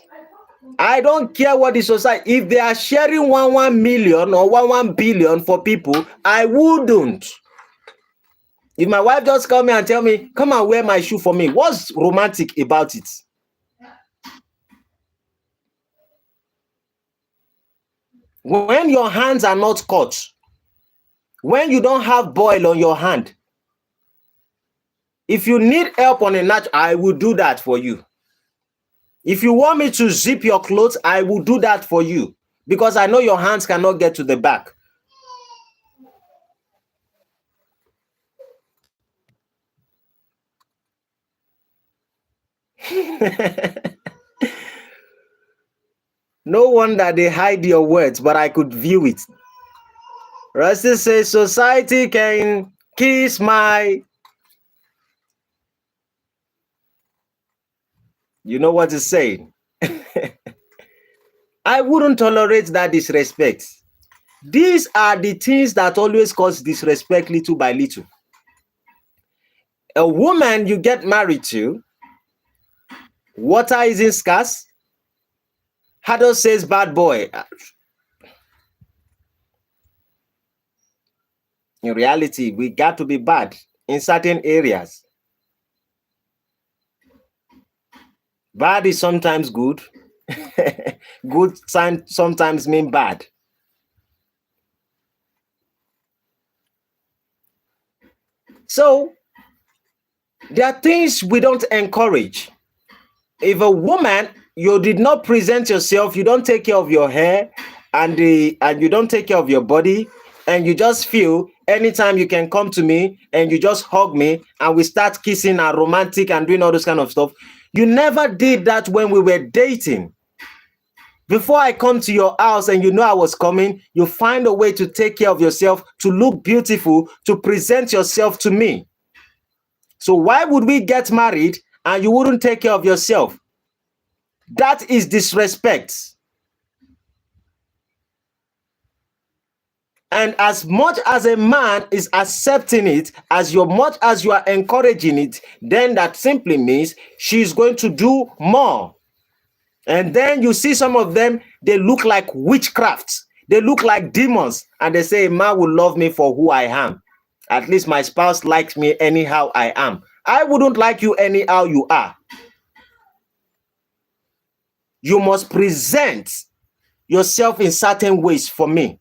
I don't care what the society, if they are sharing 1 million or 1 billion for people, I wouldn't. If my wife just call me and tell me, come and wear my shoe for me, what's romantic about it? When your hands are not caught, when you don't have boil on your hand, if you need help on a nut, I will do that for you. If you want me to zip your clothes, I will do that for you because I know your hands cannot get to the back. No wonder they hide your words, but I could view it. Rusty says society can kiss my... You know what he's saying? I wouldn't tolerate that disrespect. These are the things that always cause disrespect little by little. A woman you get married to, water isn't scarce. Hado says bad boy. In reality, we got to be bad in certain areas. Bad is sometimes good. Good sometimes mean bad. So there are things we don't encourage. If a woman, you did not present yourself, you don't take care of your hair and you don't take care of your body, and you just feel anytime you can come to me and you just hug me and we start kissing and romantic and doing all this kind of stuff. You never did that when we were dating. Before I come to your house and you know I was coming, you find a way to take care of yourself, to look beautiful, to present yourself to me. So why would we get married and you wouldn't take care of yourself? That is disrespect. And as much as a man is accepting it, as much as you are encouraging it, then that simply means she's going to do more. And then you see some of them, they look like witchcraft. They look like demons. And they say, a man will love me for who I am. At least my spouse likes me anyhow I am. I wouldn't like you anyhow you are. You must present yourself in certain ways for me.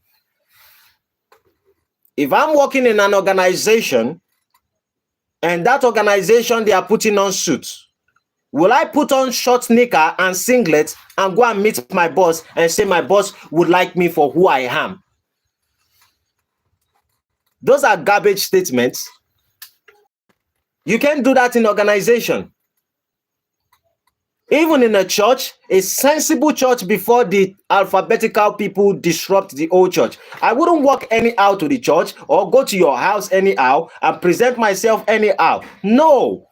If I'm working in an organization and that organization, they are putting on suits, will I put on short knicker and singlet and go and meet my boss and say my boss would like me for who I am? Those are garbage statements. You can't do that in organization. Even in a church, a sensible church before the alphabetical people disrupt the old church. I wouldn't walk anyhow to the church or go to your house anyhow and present myself anyhow. No.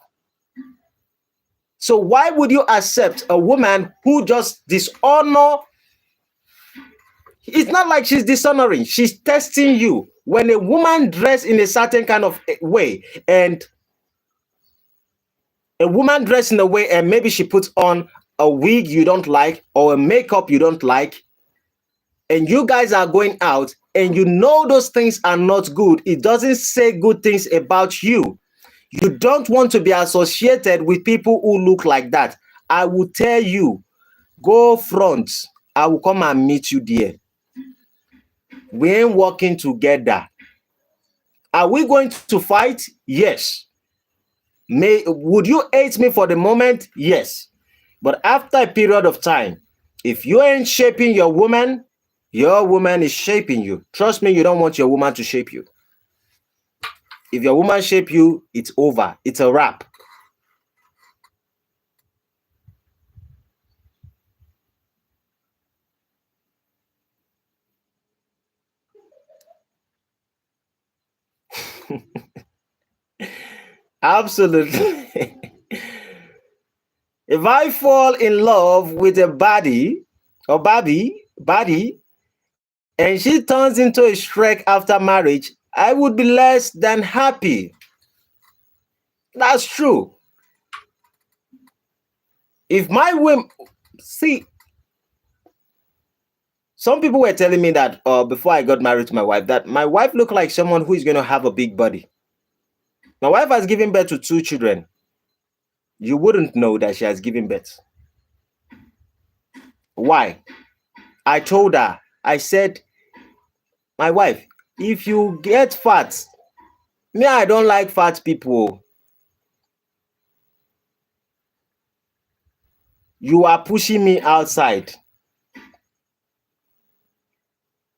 So why would you accept a woman who just dishonor? It's not like she's dishonoring. She's testing you. When a woman dress in a certain kind of way and a woman dressed in a way and maybe she puts on a wig you don't like or a makeup you don't like, and you guys are going out and you know those things are not good, it doesn't say good things about you. You don't want to be associated with people who look like that. I will tell you, go front. I will come and meet you there. We ain't working together. Are we going to fight? Yes. Would you hate me for the moment? Yes. But after a period of time, if you ain't shaping your woman is shaping you. Trust me, you don't want your woman to shape you. If your woman shape you, it's over. It's a wrap. Absolutely. If I fall in love with a body, and she turns into a Shrek after marriage, I would be less than happy. That's true. If my women, see, some people were telling me that before I got married to my wife, that my wife looked like someone who is going to have a big body. My wife has given birth to 2 children. You wouldn't know that she has given birth. Why? I told her, I said, my wife, if you get fat, me, I don't like fat people. You are pushing me outside.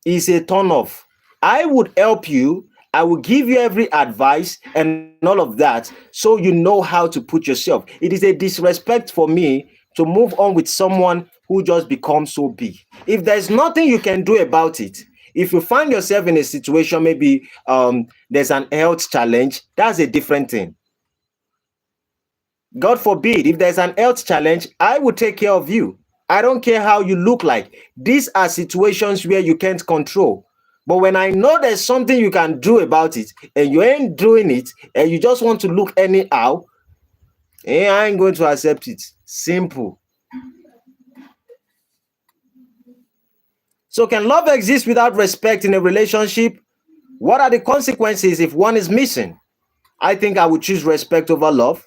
It's a turn off. I would help you. I will give you every advice and all of that so you know how to put yourself. It is a disrespect for me to move on with someone who just becomes so big. If there's nothing you can do about it, if you find yourself in a situation, maybe there's an health challenge, that's a different thing. God forbid, if there's an health challenge, I will take care of you. I don't care how you look like. These are situations where you can't control. But when I know there's something you can do about it and you ain't doing it and you just want to look anyhow, I ain't going to accept it. Simple. So can love exist without respect in a relationship? What are the consequences if one is missing? I think I would choose respect over love.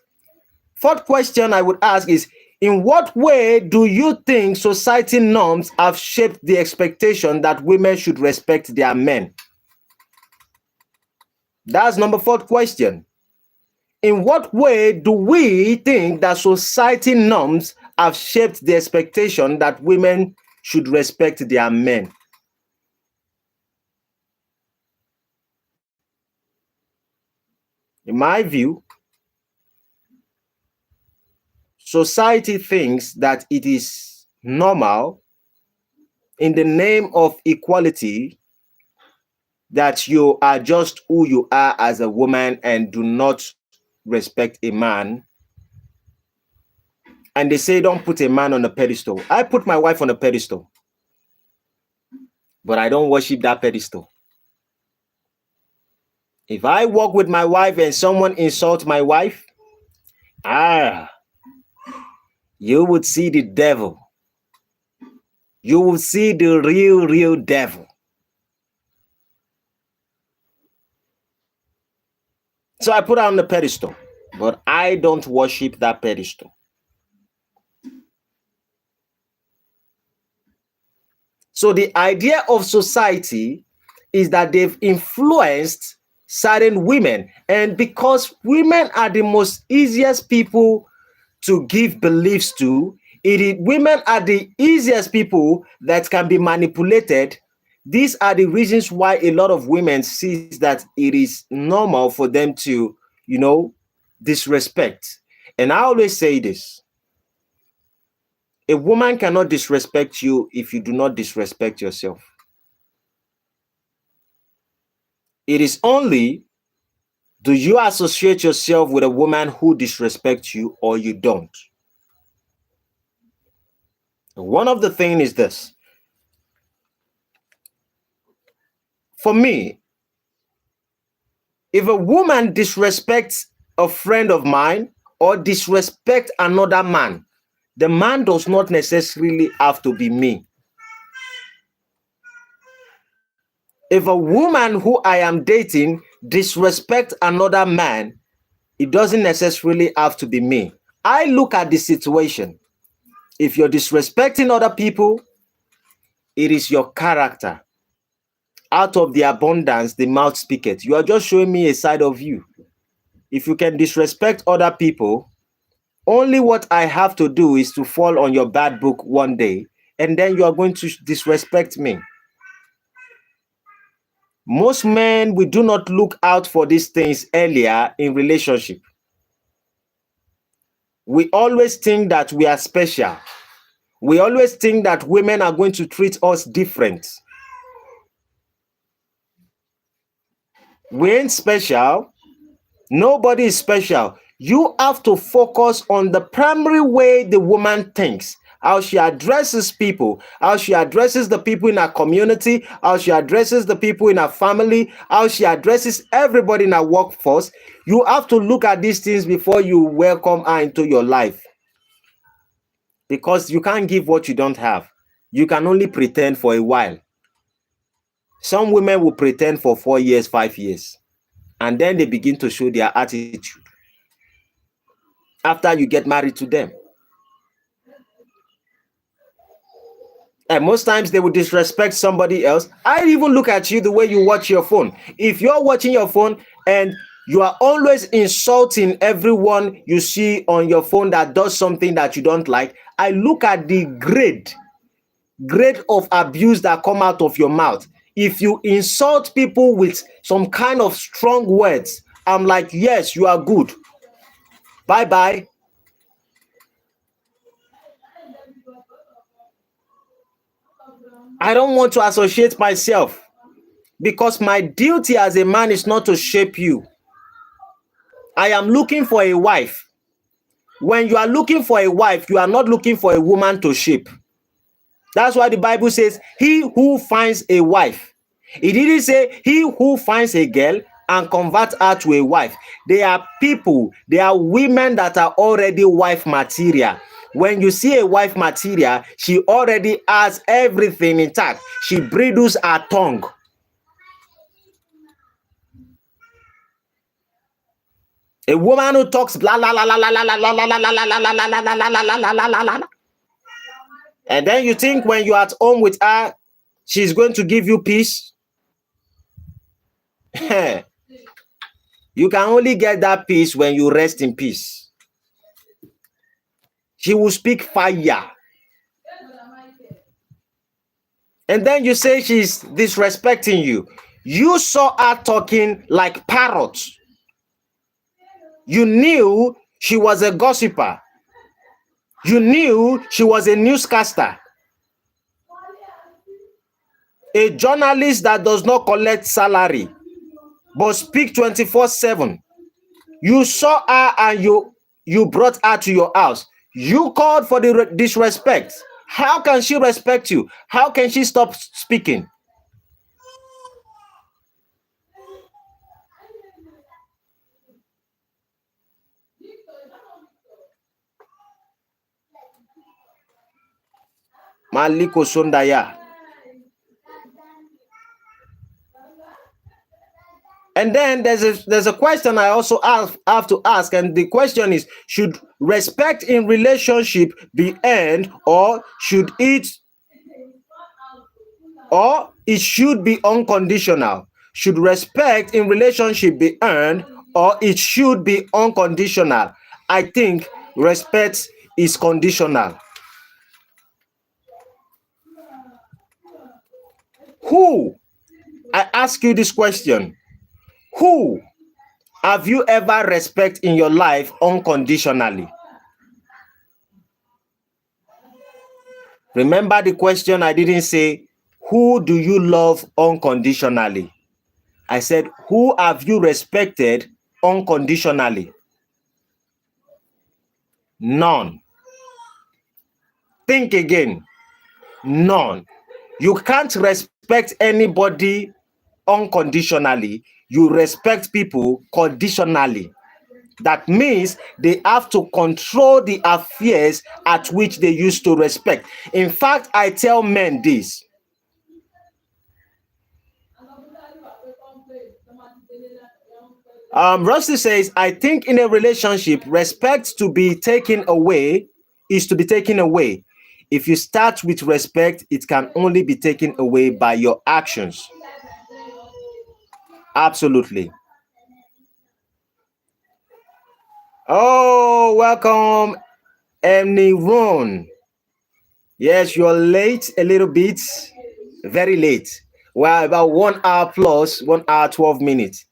Fourth question I would ask is, in what way do you think society norms have shaped the expectation that women should respect their men? That's number 4th question. In what way do we think that society norms have shaped the expectation that women should respect their men? In my view, society thinks that it is normal in the name of equality that you are just who you are as a woman and do not respect a man. And they say don't put a man on a pedestal. I put my wife on a pedestal, but I don't worship that pedestal. If I walk with my wife and someone insults my wife, you would see the devil. You will see the real devil. So I put her on the pedestal, but I don't worship that pedestal. So the idea of society is that they've influenced certain women, and because women are the most easiest people to give beliefs to, women are the easiest people that can be manipulated. These are the reasons why a lot of women sees that it is normal for them to, disrespect. And I always say this: a woman cannot disrespect you if you do not disrespect yourself. It is only, do you associate yourself with a woman who disrespects you or you don't? One of the things is this. For me, if a woman disrespects a friend of mine or disrespect another man, the man does not necessarily have to be me. If a woman who I am dating disrespect another man, it doesn't necessarily have to be me. I look at the situation. If you're disrespecting other people, it is your character. Out of the abundance, the mouth speaketh. You are just showing me a side of you. If you can disrespect other people, only what I have to do is to fall on your bad book one day, and then you are going to disrespect me. Most men, we do not look out for these things earlier in relationship. We always think that we are special. We always think that women are going to treat us different. We ain't special. Nobody is special. You have to focus on the primary way the woman thinks, how she addresses people, how she addresses the people in her community, how she addresses the people in her family, how she addresses everybody in her workforce. You have to look at these things before you welcome her into your life. Because you can't give what you don't have. You can only pretend for a while. Some women will pretend for 4 years, 5 years, and then they begin to show their attitude after you get married to them. And most times they will disrespect somebody else. I even look at you the way you watch your phone. If you're watching your phone and you are always insulting everyone you see on your phone that does something that you don't like, I look at the grade of abuse that come out of your mouth. If you insult people with some kind of strong words, I'm like, yes, you are good. Bye-bye. I don't want to associate myself because my duty as a man is not to shape you. I am looking for a wife. When you are looking for a wife, you are not looking for a woman to shape. That's why the Bible says, he who finds a wife. It didn't say he who finds a girl and convert her to a wife. They are people, they are women that are already wife material. When you see a wife material, she already has everything intact. She bridles her tongue. A woman who talks blah la la la la la la la la la la la la la la la la la la la, and then you think when you're at home with her, she's going to give you peace. You can only get that peace when you rest in peace. She will speak fire. And then you say she's disrespecting you. You saw her talking like parrots. You knew she was a gossiper. You knew she was a newscaster. a journalist that does not collect salary but speak 24/7. You saw her and you brought her to your house. You called for the disrespect. How can she respect you? How can she stop speaking? Maliko Sondaya. And then there's a question I also have to ask, and the question is: should respect in relationship be earned, or it should be unconditional? Should respect in relationship be earned, or it should be unconditional? I think respect is conditional. Who? I ask you this question. Who have you ever respect in your life unconditionally? Remember the question, I didn't say, who do you love unconditionally? I said, who have you respected unconditionally? None. Think again. None. You can't respect anybody unconditionally. You respect people conditionally. That means they have to control the affairs at which they used to respect. In fact, I tell men this. Rusty says, I think in a relationship, respect to be taken away is to be taken away. If you start with respect, it can only be taken away by your actions. Absolutely. Oh, welcome, Emniron. Yes, you're late a little bit, very late. Well, about 1 hour plus, 1 hour, 12 minutes.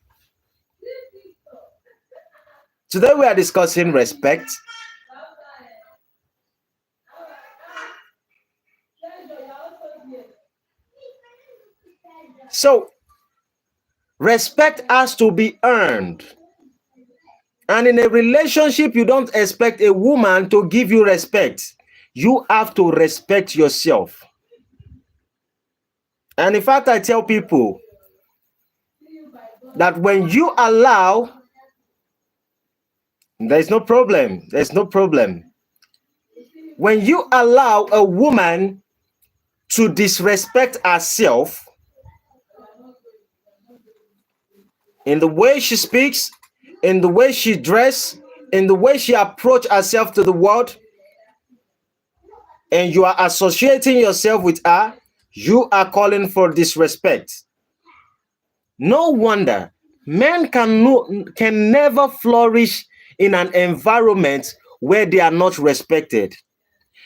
Today we are discussing respect. So, respect has to be earned. And in a relationship, you don't expect a woman to give you respect. You have to respect yourself. And in fact, I tell people that when you allow, there's no problem. There's no problem. When you allow a woman to disrespect herself in the way she speaks, in the way she dresses, in the way she approaches herself to the world, and you are associating yourself with her, you are calling for disrespect. No wonder men can never flourish in an environment where they are not respected.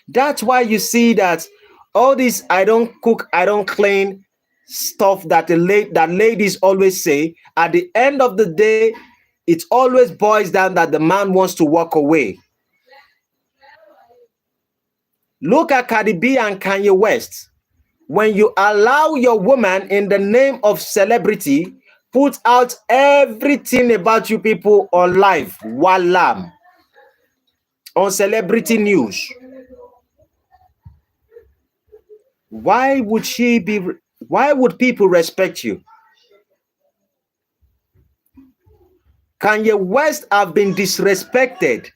That's why you see that all this I don't cook, I don't clean stuff that that ladies always say, at the end of the day, it always boils down that the man wants to walk away. Look at Cardi B and Kanye West. When you allow your woman in the name of celebrity, put out everything about you people on live, voila, on celebrity news. Why would people respect you? Kanye West have been disrespected.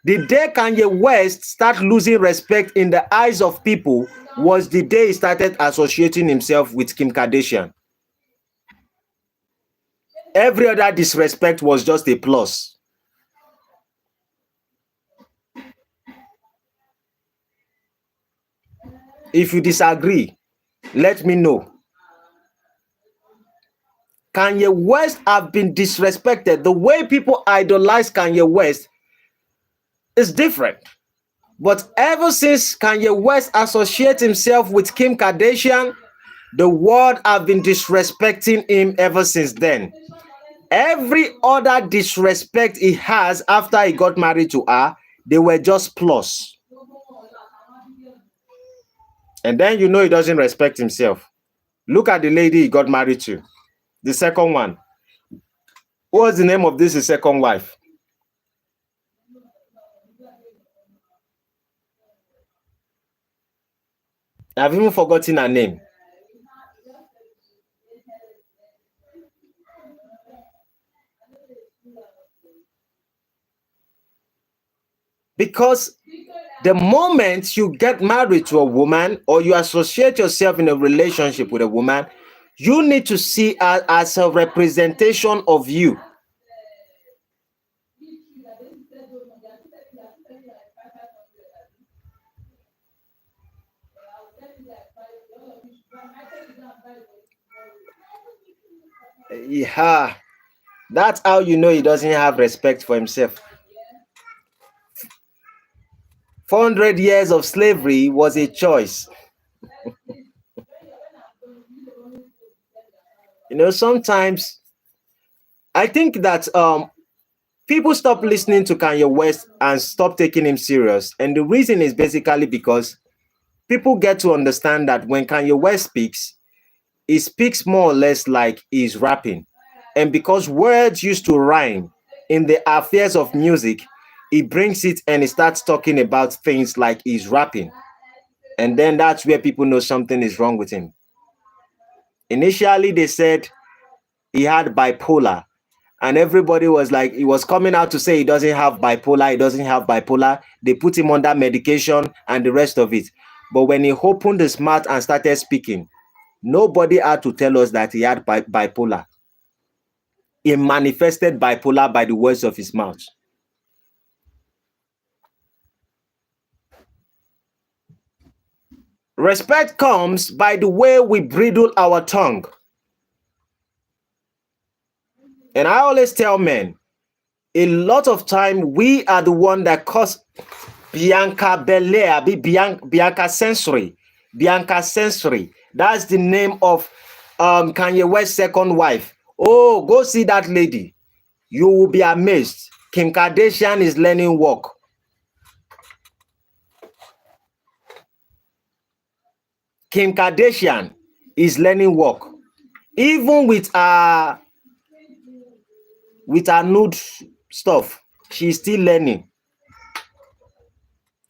The day Kanye West start losing respect in the eyes of people was the day he started associating himself with Kim Kardashian. Every other disrespect was just a plus. If you disagree, let me know. Kanye West have been disrespected. The way people idolize Kanye West is different. But ever since Kanye West associates himself with Kim Kardashian, the world have been disrespecting him ever since then. Every other disrespect he has after he got married to her, they were just plus. And then you know he doesn't respect himself. Look at the lady he got married to. The second one. What's the name of this his second wife? I've even forgotten her name. Because the moment you get married to a woman or you associate yourself in a relationship with a woman, you need to see her as a representation of you. Yeah, that's how you know he doesn't have respect for himself. 400 years of slavery was a choice. Sometimes I think that people stop listening to Kanye West and stop taking him serious. And the reason is basically because people get to understand that when Kanye West speaks, he speaks more or less like he's rapping. And because words used to rhyme in the affairs of music, he brings it and he starts talking about things like he's rapping. And then that's where people know something is wrong with him. Initially, they said he had bipolar, and everybody was like, he was coming out to say he doesn't have bipolar, he doesn't have bipolar. They put him under medication and the rest of it. But when he opened his mouth and started speaking, nobody had to tell us that he had bipolar. He manifested bipolar by the words of his mouth. Respect comes by the way we bridle our tongue. And I always tell men, a lot of time we are the one that cause Bianca Belair, Bianca Sensory. Bianca Sensory. That's the name of Kanye West's second wife. Oh, go see that lady. You will be amazed. Kim Kardashian is learning walk. Kim Kardashian is learning walk. Even with her nude stuff, she's still learning.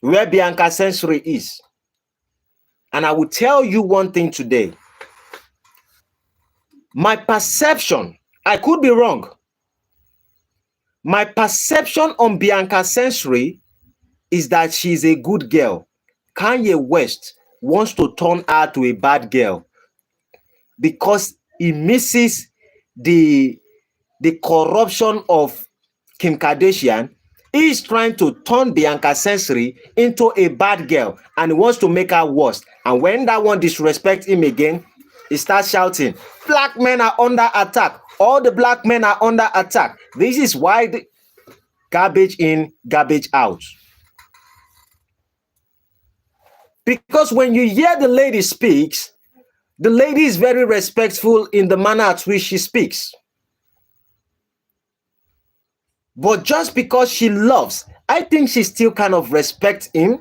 Where Bianca Sensory is. And I will tell you one thing today. My perception, I could be wrong. My perception on Bianca Sensory is that she's a good girl. Kanye West wants to turn her to a bad girl because he misses the corruption of Kim Kardashian. He's trying to turn Bianca Sensory into a bad girl and he wants to make her worse. And when that one disrespects him again, he starts shouting, black men are under attack. All the black men are under attack. This is why the garbage in, garbage out. Because when you hear the lady speaks, the lady is very respectful in the manner at which she speaks. But just because she loves, I think she still kind of respects him.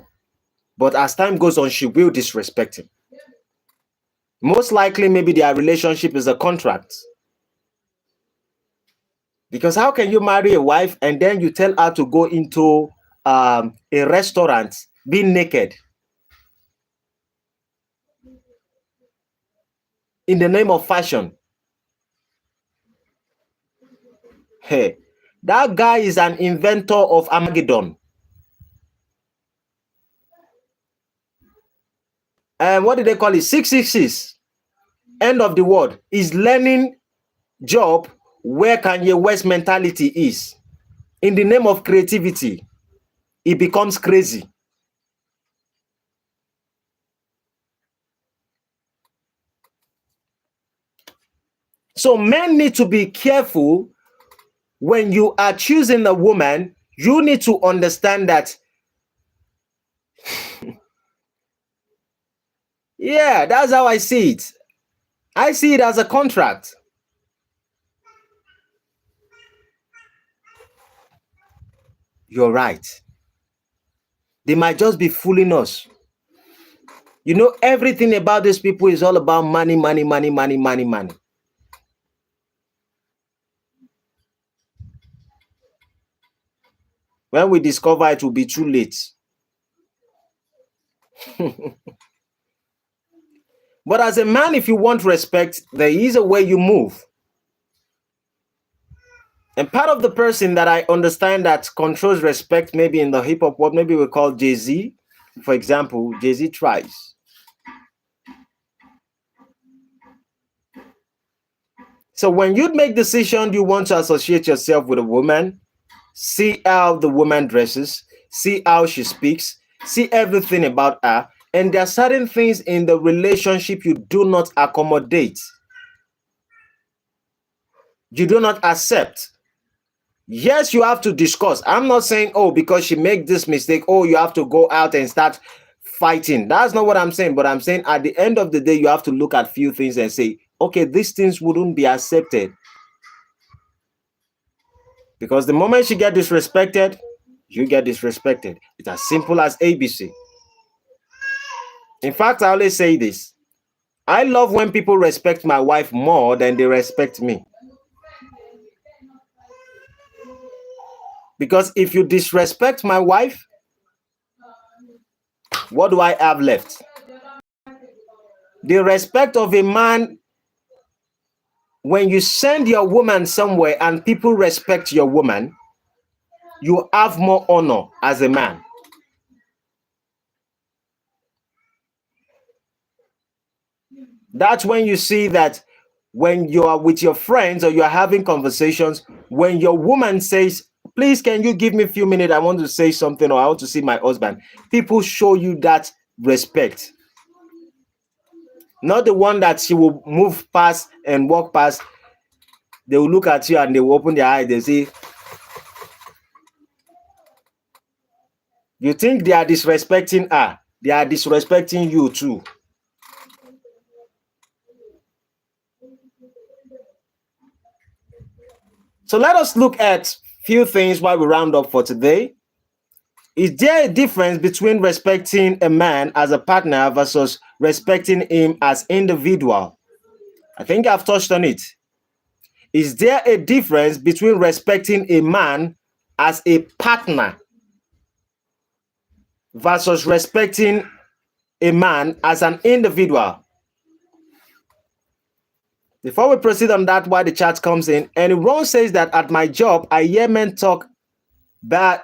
But as time goes on, she will disrespect him. Most likely, maybe their relationship is a contract. Because how can you marry a wife and then you tell her to go into a restaurant being naked in the name of fashion? Hey, that guy is an inventor of Armageddon. And what did they call it? 666. End of the world. Is learning job where Kanye West mentality is. In the name of creativity, it becomes crazy. So men need to be careful when you are choosing a woman. You need to understand that, yeah, that's how I see it. I see it as a contract. You're right. They might just be fooling us. You know, everything about these people is all about money, money, money, money, money, money. When we discover it will be too late. But as a man, if you want respect, there is a way you move. And part of the person that I understand that controls respect, maybe in the hip hop world, maybe we call Jay-Z, for example. Jay-Z tries. So when you make decision, you want to associate yourself with a woman, see how the woman dresses, see how she speaks, see everything about her. And there are certain things in the relationship you do not accommodate. You do not accept. Yes, you have to discuss. I'm not saying, oh, because she make this mistake, oh, you have to go out and start fighting. That's not what I'm saying. But I'm saying at the end of the day, you have to look at few things and say, okay, these things wouldn't be accepted. Because the moment she get disrespected, you get disrespected. It's as simple as ABC. In fact, I always say this. I love when people respect my wife more than they respect me. Because if you disrespect my wife, what do I have left? The respect of a man, when you send your woman somewhere and people respect your woman, you have more honor as a man. That's when you see that when you are with your friends or you are having conversations, when your woman says, please, can you give me a few minutes? I want to say something, or I want to see my husband. People show you that respect. Not the one that she will move past and walk past. They will look at you and they will open their eyes. They say, you think they are disrespecting her? They are disrespecting you too. So let us look at few things while we round up for today. Is there a difference between respecting a man as a partner versus respecting him as individual? I think I've touched on it. Is there a difference between respecting a man as a partner versus respecting a man as an individual? Before we proceed on that, why the chat comes in, and Ron says that at my job, I hear men talk bad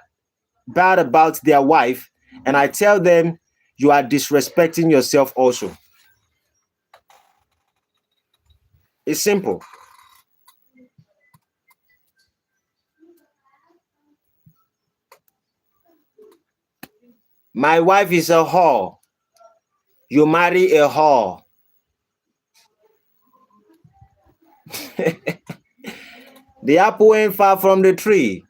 about their wife, and I tell them you are disrespecting yourself also. It's simple. My wife is a whore. You marry a whore. The apple ain't far from the tree.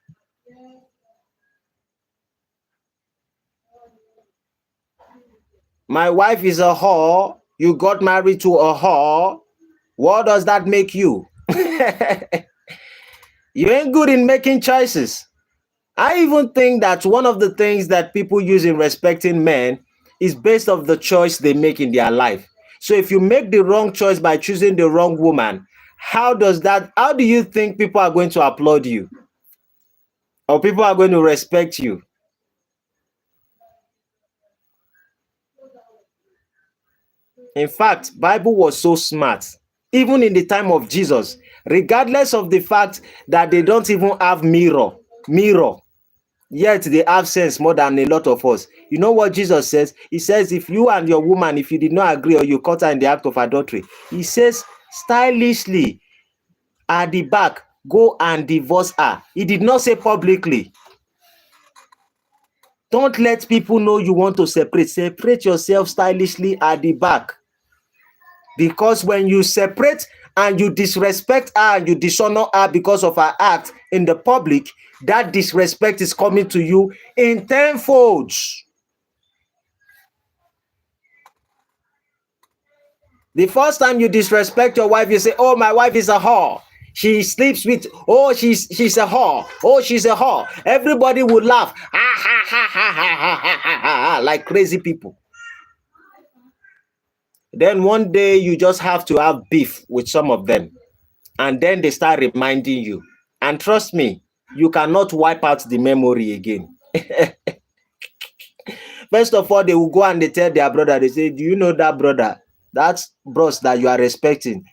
My wife is a whore. You got married to a whore. What does that make you? You ain't good in making choices. I even think that one of the things that people use in respecting men is based off the choice they make in their life. So if you make the wrong choice by choosing the wrong woman, how do you think people are going to applaud you? Or people are going to respect you? In fact, Bible was so smart. Even in the time of Jesus, regardless of the fact that they don't even have mirror, yet they have sense more than a lot of us. You know what Jesus says? He says, if you and your woman, if you did not agree or you caught her in the act of adultery, he says, stylishly at the back, go and divorce her. He did not say publicly. Don't let people know you want to separate. Separate yourself stylishly at the back. Because when you separate and you disrespect her and you dishonor her because of her act in the public, that disrespect is coming to you in tenfold. The first time you disrespect your wife, you say, oh, my wife is a whore. She sleeps with, oh, she's a whore. Oh, she's a whore. Everybody would laugh. Ha, ha, ha, ha, ha, ha, ha, ha, like crazy people. Then one day you just have to have beef with some of them. And then they start reminding you. And trust me, you cannot wipe out the memory again. First of all, they will go and they tell their brother, they say, do you know that brother? That boss that you are respecting,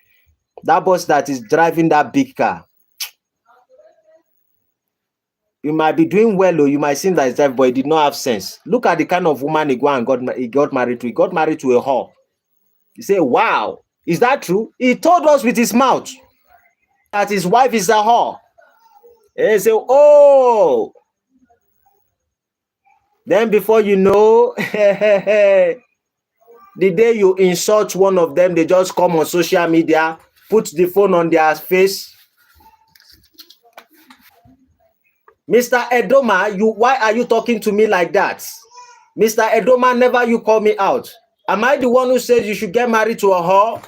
that boss that is driving that big car. You might be doing well, or you might seem that it's driving, but he did not have sense. Look at the kind of woman he got married to. He got married to a whore. You say, wow, is that true? He told us with his mouth that his wife is a whore. And they say, oh, then before you know, the day you insult one of them, they just come on social media, put the phone on their face. Mr. Edoma, why are you talking to me like that? Mr. Edoma, never you call me out. Am I the one who says you should get married to a whore?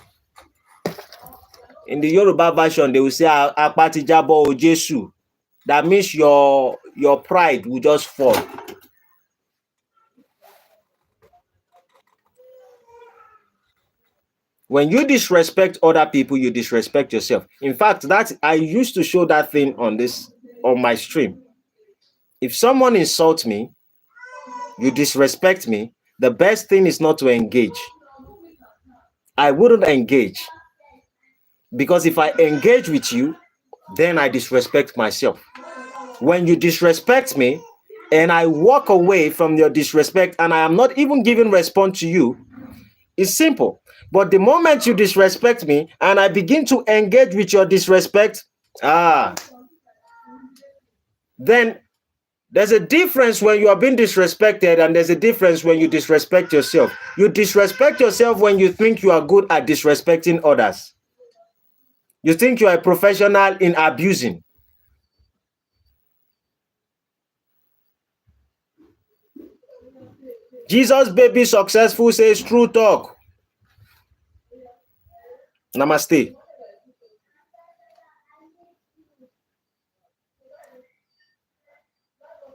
In the Yoruba version, they will say, Apati Jabo Ojesu. That means your pride will just fall. When you disrespect other people, you disrespect yourself. In fact, I used to show that thing on my stream. If someone insults me, you disrespect me, the best thing is not to engage. I wouldn't engage. Because if I engage with you, then I disrespect myself. When you disrespect me and I walk away from your disrespect and I am not even giving response to you, it's simple. But the moment you disrespect me and I begin to engage with your disrespect, then there's a difference when you are being disrespected and there's a difference when you disrespect yourself. You disrespect yourself when you think you are good at disrespecting others. You think you are a professional in abusing. Jesus baby successful says true talk. Namaste.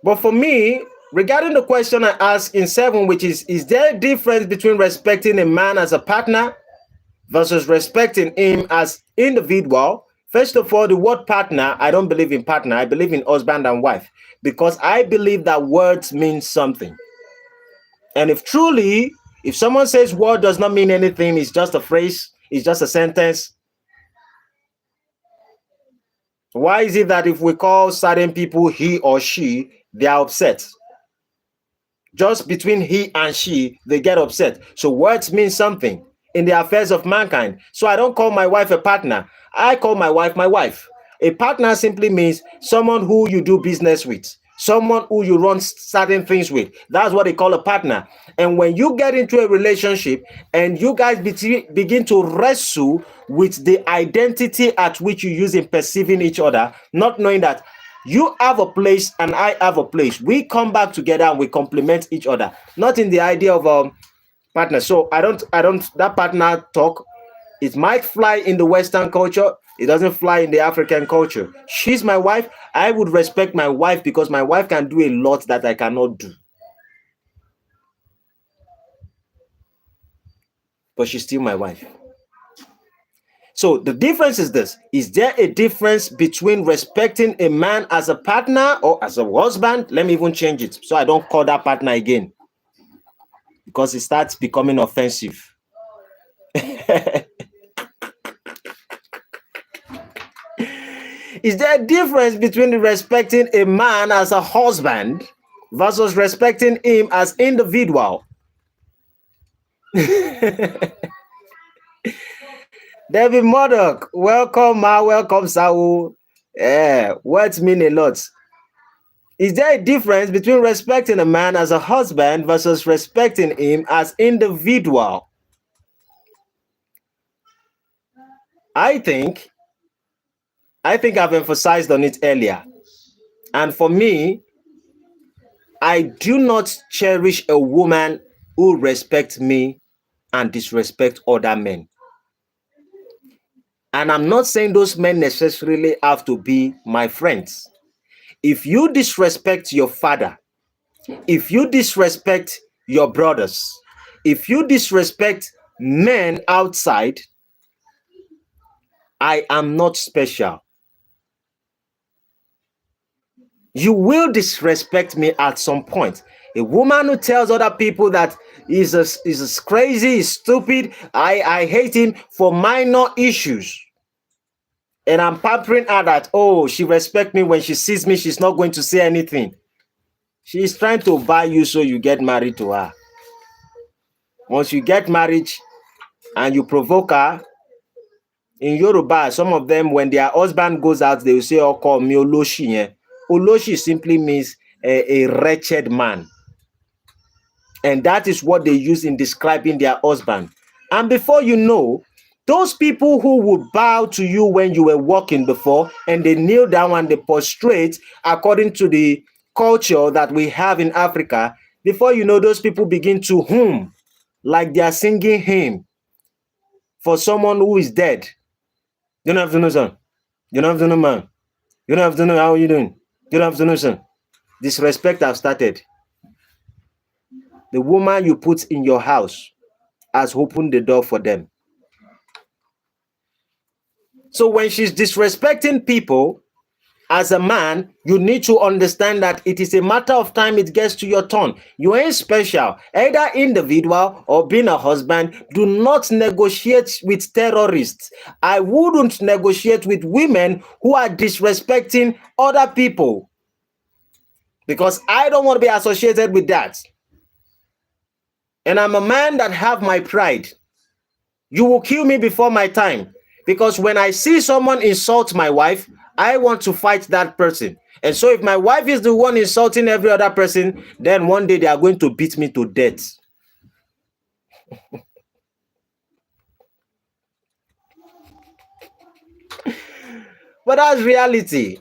But for me, regarding the question I asked in 7, which is there a difference between respecting a man as a partner versus respecting him as individual? First of all, the word partner, I don't believe in partner. I believe in husband and wife because I believe that words mean something. And if someone says word does not mean anything, it's just a phrase, it's just a sentence, why is it that if we call certain people he or she, they are upset? Just between he and she, they get upset. So words mean something in the affairs of mankind. So I don't call my wife a partner. I call my wife my wife. A partner simply means someone who you do business with, someone who you run certain things with. That's what they call a partner. And when you get into a relationship and you guys begin to wrestle with the identity at which you use in perceiving each other, not knowing that you have a place and I have a place, we come back together and we complement each other, not in the idea of partner. So I don't that partner talk, it might fly in the Western culture, it doesn't fly in the African culture. She's my wife. I would respect my wife because my wife can do a lot that I cannot do, but she's still my wife. So the difference is this. Is there a difference between respecting a man as a partner or as a husband? Let me even change it so I don't call that partner again, because it starts becoming offensive. Is there a difference between respecting a man as a husband versus respecting him as individual? David Murdoch, welcome, Ma, welcome, Saul. Yeah, words mean a lot. Is there a difference between respecting a man as a husband versus respecting him as individual? I think I've emphasized on it earlier. And for me, I do not cherish a woman who respects me and disrespect other men. And I'm not saying those men necessarily have to be my friends. If you disrespect your father, if you disrespect your brothers, if you disrespect men outside, I am not special. You will disrespect me at some point. A woman who tells other people that is crazy, is stupid, I hate him for minor issues. And I'm pampering her that, oh, she respects me. When she sees me, she's not going to say anything. She's trying to buy you so you get married to her. Once you get married and you provoke her, in Yoruba, some of them, when their husband goes out, they will say, oh, call me Oloshi. Yeah? Oloshi simply means a wretched man. And that is what they use in describing their husband. And before you know, those people who would bow to you when you were walking before, and they kneel down and they prostrate according to the culture that we have in Africa, before you know, those people begin to hum like they are singing hymn for someone who is dead. You don't have to know, son. You don't have to know, man. You don't have to know how you doing. You don't have to know, son. Disrespect have started. The woman you put in your house has opened the door for them. So when she's disrespecting people, as a man, you need to understand that it is a matter of time it gets to your turn. You ain't special, either individual or being a husband. Do not negotiate with terrorists. I wouldn't negotiate with women who are disrespecting other people, because I don't want to be associated with that. And I'm a man that have my pride. You will kill me before my time, because when I see someone insult my wife, I want to fight that person. And so if my wife is the one insulting every other person, then one day they are going to beat me to death. But that's reality.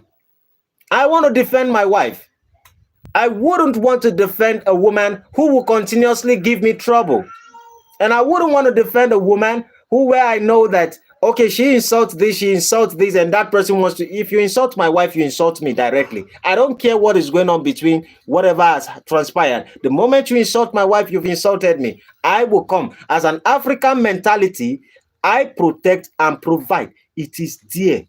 I want to defend my wife. I wouldn't want to defend a woman who will continuously give me trouble. And I wouldn't want to defend a woman where I know that, okay, she insults this, and that person wants to. If you insult my wife, you insult me directly. I don't care what is going on between whatever has transpired. The moment you insult my wife, you've insulted me. I will come. As an African mentality, I protect and provide. It is there.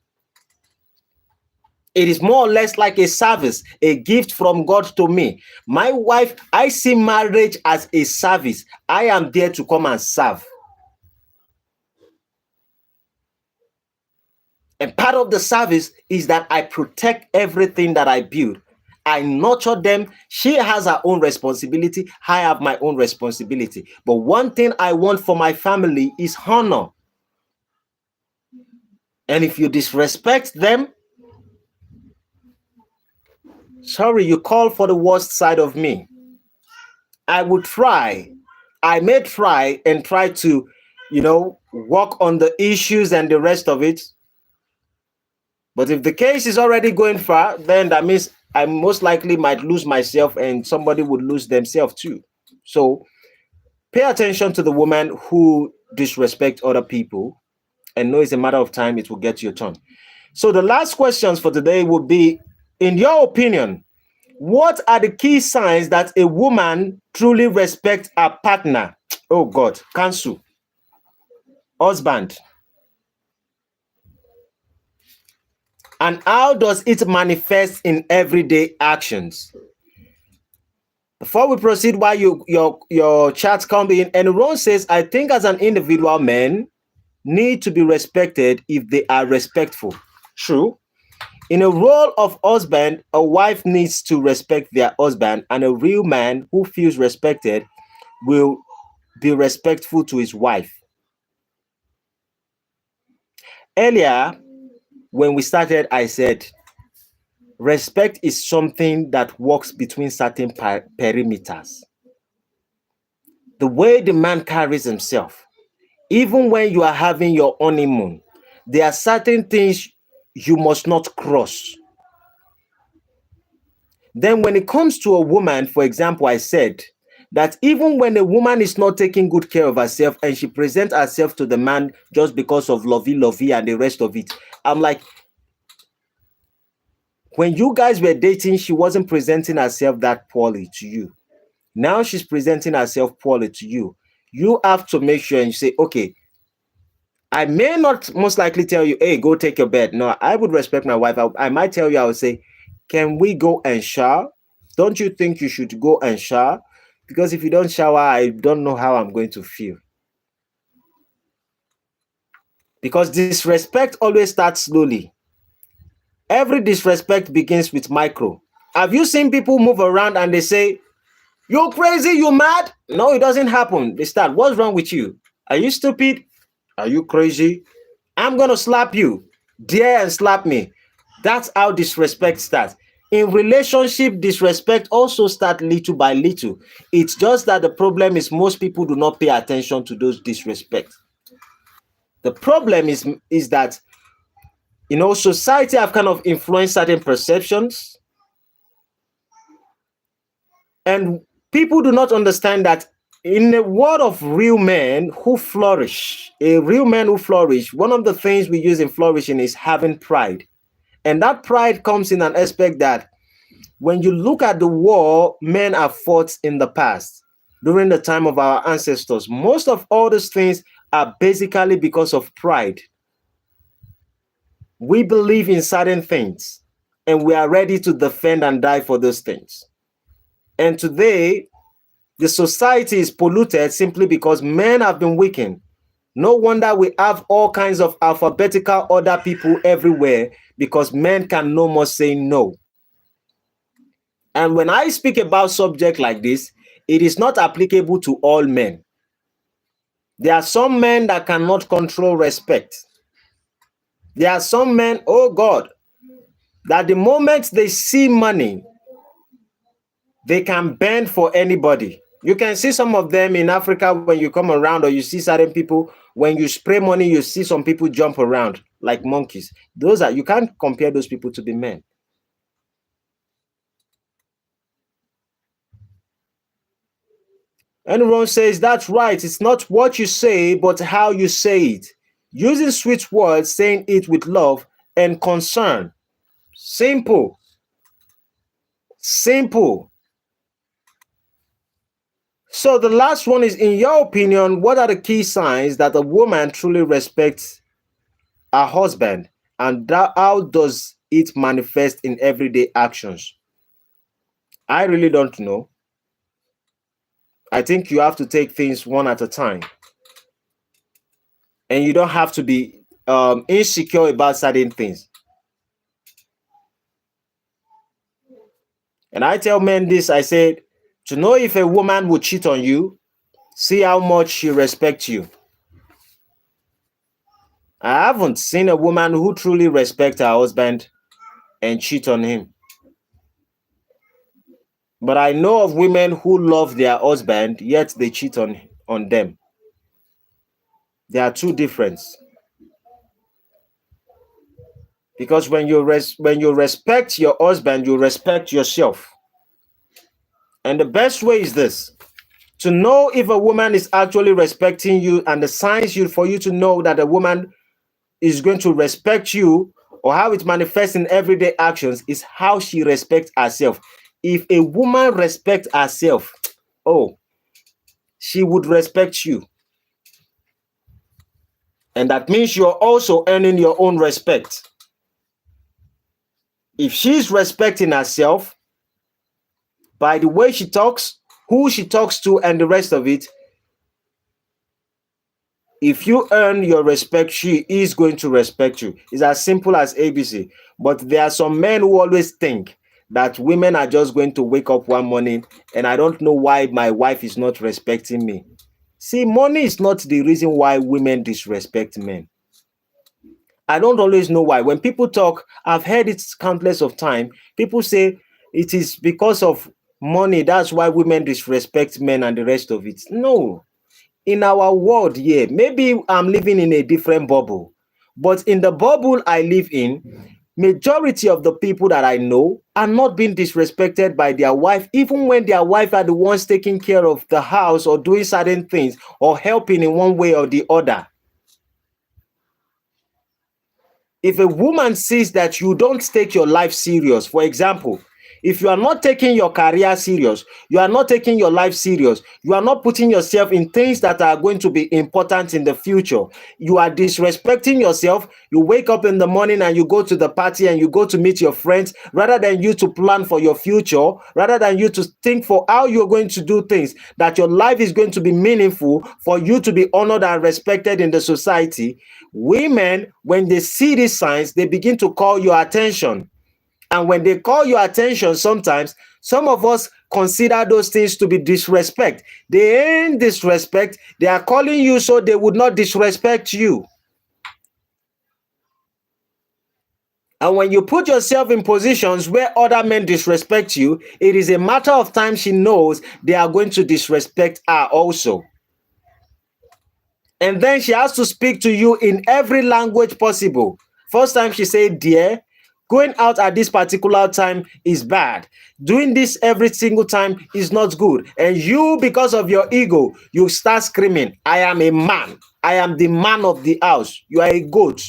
It is more or less like a service, a gift from God to me. My wife, I see marriage as a service. I am there to come and serve. And part of the service is that I protect everything that I build. I nurture them. She has her own responsibility. I have my own responsibility. But one thing I want for my family is honor. And if you disrespect them, sorry, you call for the worst side of me. I would try. I may try and try to, work on the issues and the rest of it. But if the case is already going far, then that means I most likely might lose myself and somebody would lose themselves too. So pay attention to the woman who disrespect other people, and know it's a matter of time it will get your turn. So the last questions for today would be, in your opinion, what are the key signs that a woman truly respects her partner? Oh God, cancel. Husband. And how does it manifest in everyday actions? Before we proceed, while your chats come in, and Ron says, I think as an individual, men need to be respected if they are respectful. True. In a role of husband, a wife needs to respect their husband, and a real man who feels respected will be respectful to his wife. Earlier, when we started, I said, respect is something that works between certain perimeters. The way the man carries himself, even when you are having your honeymoon, there are certain things you must not cross. Then when it comes to a woman, for example, I said that even when a woman is not taking good care of herself and she presents herself to the man just because of lovey and the rest of it, I'm like, when you guys were dating, she wasn't presenting herself that poorly to you. Now she's presenting herself poorly to you. you have to make sure and say, okay, I may not most likely tell you, hey, go take your bed. No, I would respect my wife. I might tell you, I would say, can we go and shower? Don't you think you should go and shower? Because if you don't shower, I don't know how I'm going to feel. Because disrespect always starts slowly. Every disrespect begins with micro. Have you seen people move around and they say, you crazy, you mad? No, it doesn't happen. They start, what's wrong with you? Are you stupid? Are you crazy? I'm going to slap you. Dare and slap me. That's how disrespect starts. In relationship, disrespect also starts little by little. It's just that the problem is most people do not pay attention to those disrespects. The problem is that, society have kind of influenced certain perceptions, and people do not understand that in the world of real men who flourish, a real man who flourish, one of the things we use in flourishing is having pride. And that pride comes in an aspect that when you look at the war men have fought in the past, during the time of our ancestors, most of all these things are basically because of pride. We believe in certain things and we are ready to defend and die for those things. And today, the society is polluted simply because men have been weakened. No wonder we have all kinds of alphabetical order people everywhere, because men can no more say no. And when I speak about subject like this, it is not applicable to all men. There are some men that cannot control respect. There are some men, oh God, that the moment they see money, they can bend for anybody. You can see some of them in Africa when you come around, or you see certain people, when you spray money, you see some people jump around like monkeys. You can't compare those people to the men. Anyone says that's right. It's not what you say, but how you say it. Using sweet words, saying it with love and concern. Simple. Simple. So the last one is, in your opinion, what are the key signs that a woman truly respects her husband, and how does it manifest in everyday actions? I really don't know. I think you have to take things one at a time. And you don't have to be insecure about certain things. And I tell men this, I said, to know if a woman will cheat on you, see how much she respects you. I haven't seen a woman who truly respects her husband and cheat on him. But I know of women who love their husband, yet they cheat on them. There are two differences. Because when you respect your husband, you respect yourself. And the best way is this: to know if a woman is actually respecting you, and the signs for you to know that a woman is going to respect you, or how it manifests in everyday actions, is how she respects herself. If a woman respects herself, oh, she would respect you. And that means you're also earning your own respect. If she's respecting herself by the way she talks, who she talks to, and the rest of it, if you earn your respect, she is going to respect you. It's as simple as ABC. But there are some men who always think that women are just going to wake up one morning and I don't know why my wife is not respecting me. See, money is not the reason why women disrespect men. I don't always know why. When people talk, I've heard it countless of time. People say it is because of money. That's why women disrespect men and the rest of it. No. In our world here, maybe I'm living in a different bubble. But in the bubble I live in, majority of the people that I know are not being disrespected by their wife, even when their wife are the ones taking care of the house or doing certain things or helping in one way or the other. If a woman sees that you don't take your life serious, for example, If you are not taking your career serious, you are not taking your life serious, you are not putting yourself in things that are going to be important in the future, you are disrespecting yourself. You wake up in the morning and you go to the party and you go to meet your friends rather than you to plan for your future, rather than you to think for how you're going to do things, that your life is going to be meaningful for you to be honored and respected in the society. Women, when they see these signs, they begin to call your attention. And when they call your attention, sometimes some of us consider those things to be disrespect. They ain't disrespect. They are calling you so they would not disrespect you. And when you put yourself in positions where other men disrespect you, it is a matter of time she knows they are going to disrespect her also. And then she has to speak to you in every language possible. First time she said, dear, going out at this particular time is bad. Doing this every single time is not good. And you, because of your ego, you start screaming, I am a man. I am the man of the house. You are a goat.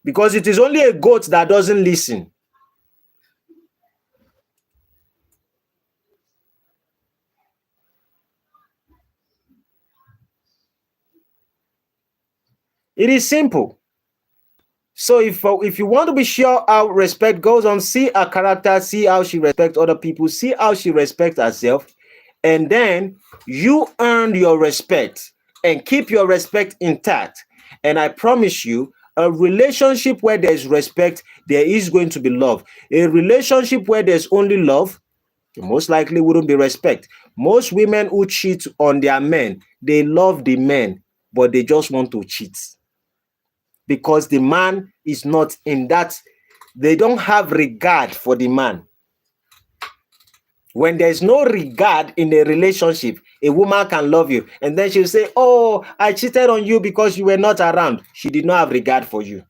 Because it is only a goat that doesn't listen. It is simple. So if you want to be sure how respect goes on, see her character, see how she respects other people, see how she respects herself, and then you earn your respect and keep your respect intact. And I promise you, a relationship where there's respect, there is going to be love. A relationship where there's only love, most likely wouldn't be respect. Most women who cheat on their men, they love the men, but they just want to cheat because the man is not in that. They don't have regard for the man. When there's no regard in a relationship, a woman can love you and then she'll say, oh, I cheated on you because you were not around. She did not have regard for you.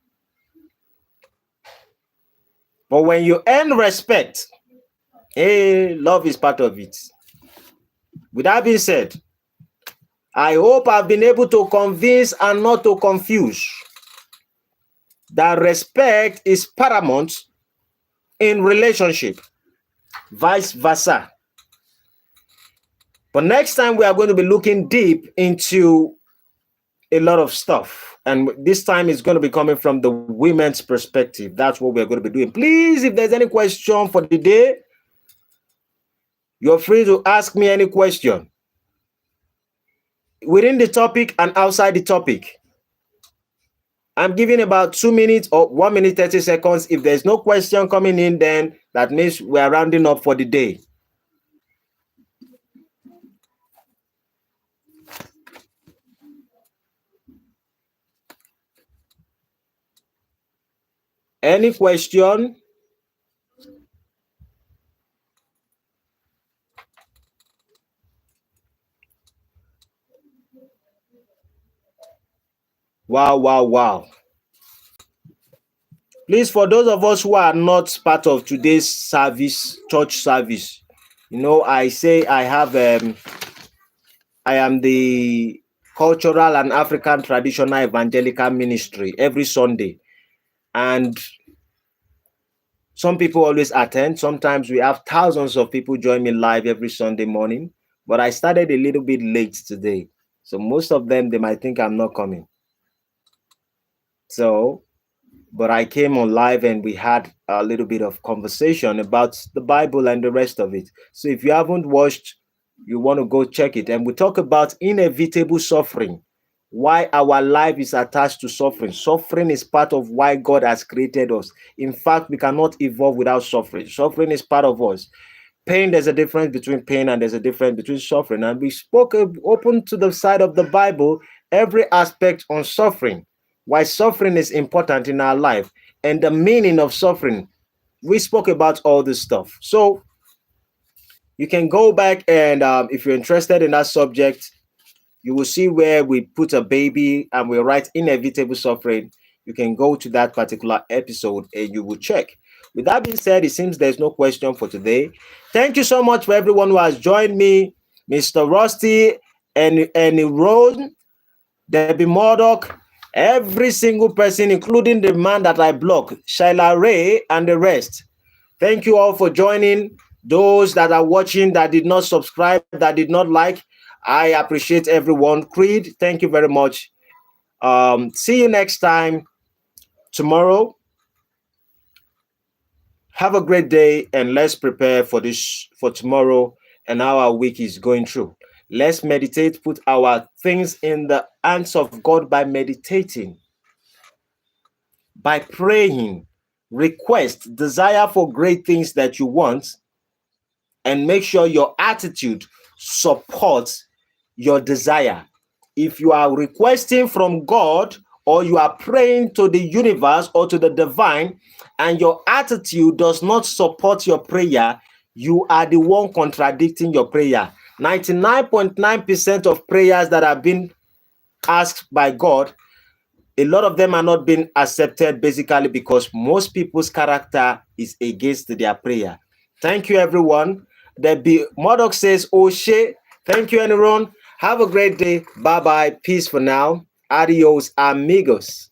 But when you earn respect, hey, love is part of it. With that being said, I hope I've been able to convince and not to confuse that respect is paramount in relationship, vice versa. But next time we are going to be looking deep into a lot of stuff, and this time it's going to be coming from the women's perspective. That's what we're going to be doing. Please, if there's any question for the day, you're free to ask me any question within the topic and outside the topic. I'm giving about 2 minutes or 1 minute 30 seconds. If there's no question coming in, then that means we're rounding up for the day. Any question? Wow, wow, wow. Please, for those of us who are not part of today's service, church service, I say I am the cultural and African traditional evangelical ministry every Sunday. And some people always attend. Sometimes we have thousands of people join me live every Sunday morning. But I started a little bit late today. So most of them, they might think I'm not coming. But I came on live and we had a little bit of conversation about the Bible and the rest of it. So if you haven't watched, you want to go check it. And we talk about inevitable suffering, why our life is attached to suffering. Suffering is part of why God has created us. In fact, we cannot evolve without suffering. Suffering is part of us. Pain, there's a difference between pain and there's a difference between suffering. And we spoke open to the side of the Bible, every aspect on suffering, why suffering is important in our life and the meaning of suffering. We spoke about all this stuff. So you can go back and if you're interested in that subject, you will see where we put a baby and we write inevitable suffering. You can go to that particular episode and you will check. With that being said, it seems there's no question for today. Thank you so much for everyone who has joined me, Mr. Rusty and Rose, Debbie Murdoch, Every single person, including the man that I block, Shaila Ray, and the rest. Thank you all for joining. Those that are watching that did not subscribe, that did not like, I appreciate everyone. Creed, thank you very much. See you next time tomorrow. Have a great day, and let's prepare for this for tomorrow and how our week is going through. Let's meditate, put our things in the hands of God by meditating, by praying, request, desire for great things that you want, and make sure your attitude supports your desire. If you are requesting from God or you are praying to the universe or to the divine and your attitude does not support your prayer, you are the one contradicting your prayer. 99.9% of prayers that have been asked by God, a lot of them are not being accepted basically because most people's character is against their prayer. Thank you, everyone. Murdoch says, Oshe. Thank you, everyone. Have a great day. Bye bye. Peace for now. Adios, amigos.